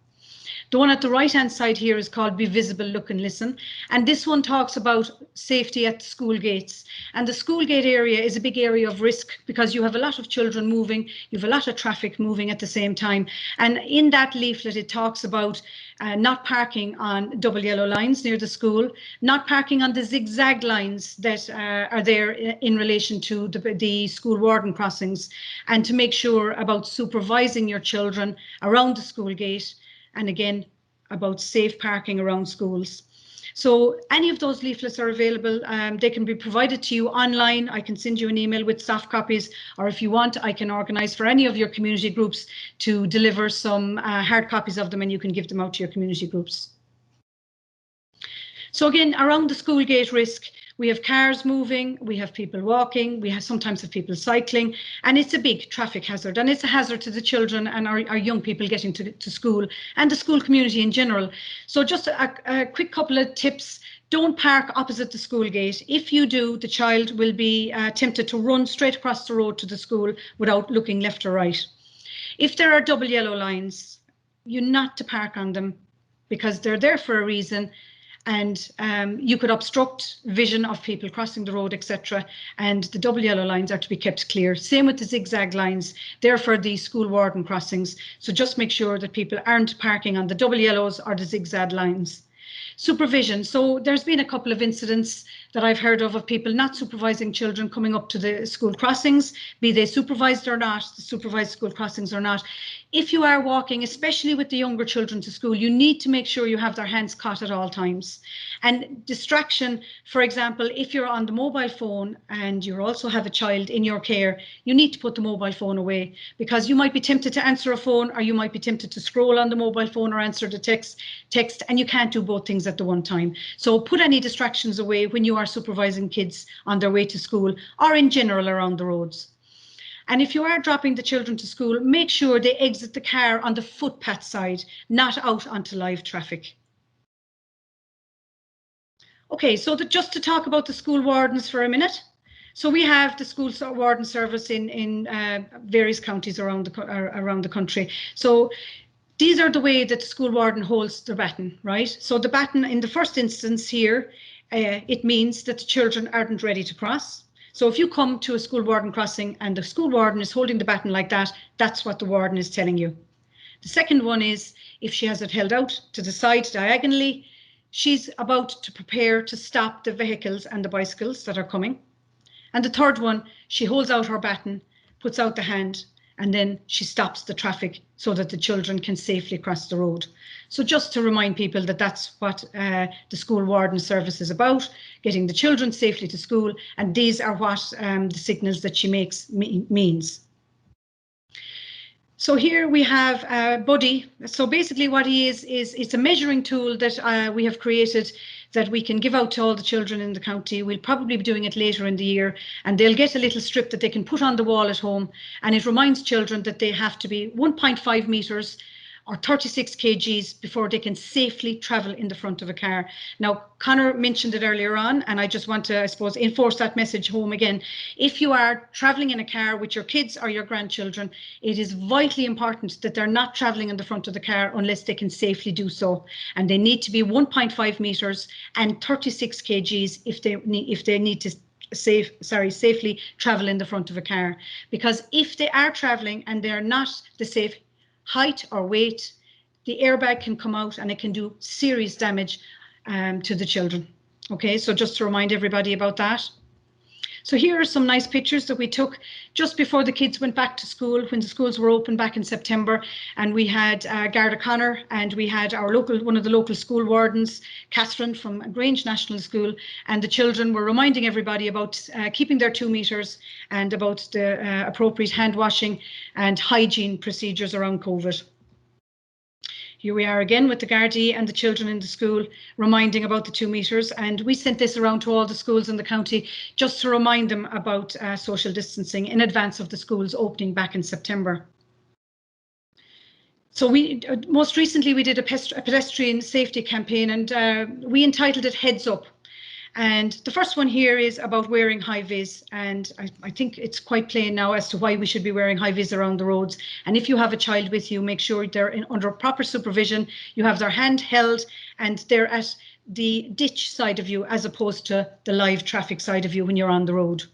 The one at the right hand side here is called Be Visible, Look and Listen. And this one talks about safety at school gates. And the school gate area is a big area of risk because you have a lot of children moving, you have a lot of traffic moving at the same time. And in that leaflet, it talks about not parking on double yellow lines near the school, not parking on the zigzag lines that are there in relation to the school warden crossings, and to make sure about supervising your children around the school gate, and again, about safe parking around schools. So any of those leaflets are available. They can be provided to you online. I can send you an email with soft copies, or if you want, I can organise for any of your community groups to deliver some hard copies of them, and you can give them out to your community groups. So again, around the school gate risk, we have cars moving, we have people walking, we sometimes have people cycling, and it's a big traffic hazard, and it's a hazard to the children and our young people getting to school and the school community in general. So just a quick couple of tips. Don't park opposite the school gate. If you do, the child will be tempted to run straight across the road to the school without looking left or right. If there are double yellow lines, you're not to park on them because they're there for a reason. And you could obstruct vision of people crossing the road, etc. And the double yellow lines are to be kept clear. Same with the zigzag lines, they're for the school warden crossings. So just make sure that people aren't parking on the double yellows or the zigzag lines. Supervision. So there's been a couple of incidents that I've heard of people not supervising children coming up to the school crossings, be they supervised or not, the supervised school crossings or not. If you are walking, especially with the younger children to school, you need to make sure you have their hands caught at all times. And distraction, for example, if you're on the mobile phone and you also have a child in your care, you need to put the mobile phone away, because you might be tempted to answer a phone, or you might be tempted to scroll on the mobile phone or answer the text, and you can't do both things at the one time. So put any distractions away when you are supervising kids on their way to school or in general around the roads. And if you are dropping the children to school, make sure they exit the car on the footpath side, not out onto live traffic. Okay, so just to talk about the school wardens for a minute. So we have the school warden service in various counties around the country. So these are the way that the school warden holds the baton, right? So the baton in the first instance here, it means that the children aren't ready to cross. So if you come to a school warden crossing and the school warden is holding the baton like that, that's what the warden is telling you. The second one is if she has it held out to the side diagonally, she's about to prepare to stop the vehicles and the bicycles that are coming. And the third one, she holds out her baton, puts out the hand, and then she stops the traffic so that the children can safely cross the road. So just to remind people that that's what the school warden service is about, getting the children safely to school, and these are what the signals that she makes means. So here we have Buddy. So basically what he is it's a measuring tool that we have created that we can give out to all the children in the county. We'll probably be doing it later in the year, and they'll get a little strip that they can put on the wall at home, and it reminds children that they have to be 1.5 meters or 36 kgs before they can safely travel in the front of a car. Now, Conor mentioned it earlier on, and I just want to, I suppose, enforce that message home again. If you are traveling in a car with your kids or your grandchildren, it is vitally important that they're not traveling in the front of the car unless they can safely do so. And they need to be 1.5 meters and 36 kgs if they need to safely travel in the front of a car. Because if they are traveling and they're not the safe height or weight, the airbag can come out and it can do serious damage to the children. Okay, so just to remind everybody about that. So here are some nice pictures that we took just before the kids went back to school, when the schools were open back in September. And we had Garda Connor, and we had our one of the local school wardens, Catherine from Grange National School, and the children were reminding everybody about keeping their 2 meters and about the appropriate hand washing and hygiene procedures around COVID. Here we are again with the Gardaí and the children in the school reminding about the 2 meters, and we sent this around to all the schools in the county just to remind them about social distancing in advance of the schools opening back in September. So we most recently we did a pedestrian safety campaign, and we entitled it Heads Up. And the first one here is about wearing high vis, and I think it's quite plain now as to why we should be wearing high vis around the roads. And if you have a child with you, make sure they're under proper supervision. You have their hand held and they're at the ditch side of you as opposed to the live traffic side of you when you're on the road.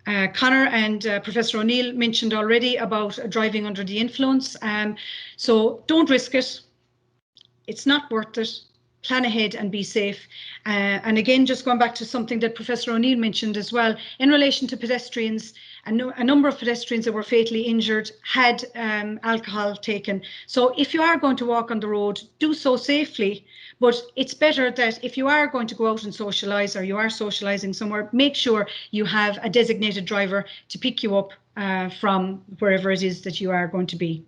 Conor and Professor O'Neill mentioned already about driving under the influence. So don't risk it. It's not worth it. Plan ahead and be safe. And again, just going back to something that Professor O'Neill mentioned as well, in relation to pedestrians, a number of pedestrians that were fatally injured had alcohol taken. So if you are going to walk on the road, do so safely. But it's better that if you are going to go out and socialise, or you are socialising somewhere, make sure you have a designated driver to pick you up from wherever it is that you are going to be.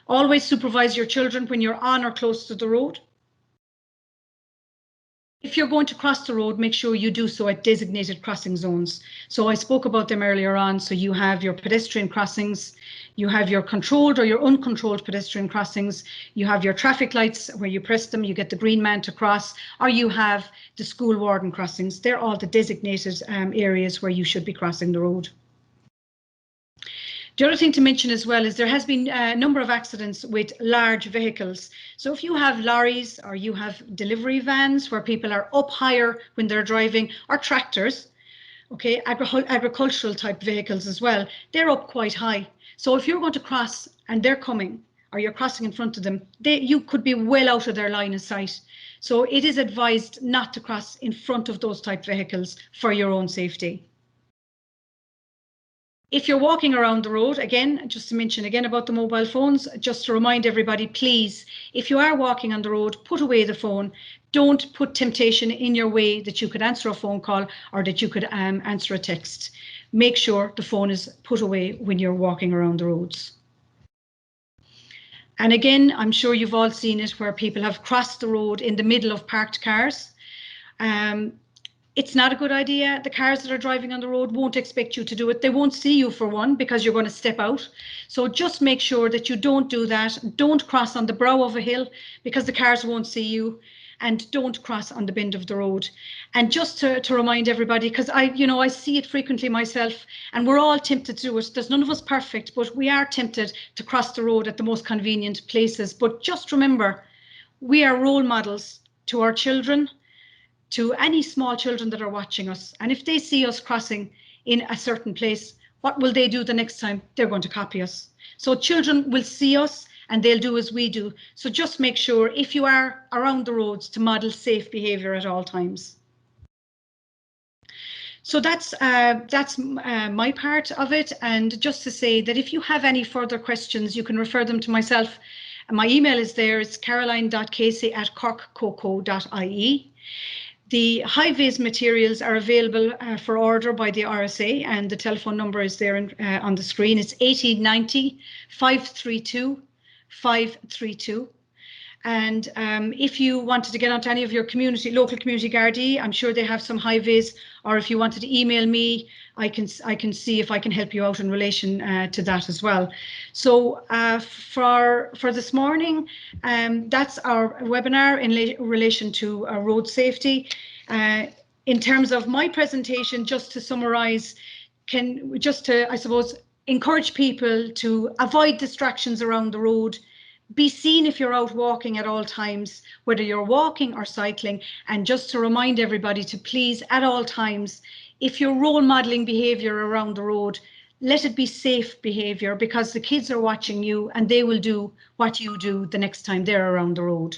Always supervise your children when you're on or close to the road. If you're going to cross the road, make sure you do so at designated crossing zones. So I spoke about them earlier on. So you have your pedestrian crossings, you have your controlled or your uncontrolled pedestrian crossings, you have your traffic lights where you press them, you get the green man to cross, or you have the school warden crossings. They're all the designated areas where you should be crossing the road. The other thing to mention as well is there has been a number of accidents with large vehicles. So if you have lorries or you have delivery vans where people are up higher when they're driving, or tractors, okay, agricultural type vehicles as well, they're up quite high. So if you're going to cross and they're coming, or you're crossing in front of them, you could be well out of their line of sight. So it is advised not to cross in front of those type vehicles for your own safety. If you're walking around the road, again, just to mention again about the mobile phones, just to remind everybody, please, if you are walking on the road, put away the phone. Don't put temptation in your way that you could answer a phone call or that you could answer a text. Make sure the phone is put away when you're walking around the roads. And again, I'm sure you've all seen it where people have crossed the road in the middle of parked cars. It's not a good idea. The cars that are driving on the road won't expect you to do it. They won't see you for one because you're going to step out. So just make sure that you don't do that. Don't cross on the brow of a hill because the cars won't see you, and don't cross on the bend of the road. And just to remind everybody, because I see it frequently myself, and we're all tempted to do it. There's none of us perfect, but we are tempted to cross the road at the most convenient places. But just remember, we are role models to our children, to any small children that are watching us. And if they see us crossing in a certain place, what will they do the next time? They're going to copy us. So children will see us and they'll do as we do. So just make sure, if you are around the roads, to model safe behaviour at all times. So that's my part of it. And just to say that if you have any further questions, you can refer them to myself. My email is there. It's caroline.casey@corkcoco.ie. The high-vis materials are available for order by the RSA, and the telephone number is there on the screen. It's 1890 532 532. And if you wanted to get onto any of your local community Gardaí, I'm sure they have some high vis, or if you wanted to email me, I can see if I can help you out in relation to that as well. So for this morning, that's our webinar in relation to road safety. In terms of my presentation, just to summarize, I suppose, encourage people to avoid distractions around the road. Be seen if you're out walking at all times, whether you're walking or cycling, and just to remind everybody to please, at all times, if you're role modeling behaviour around the road, let it be safe behaviour, because the kids are watching you and they will do what you do the next time they're around the road.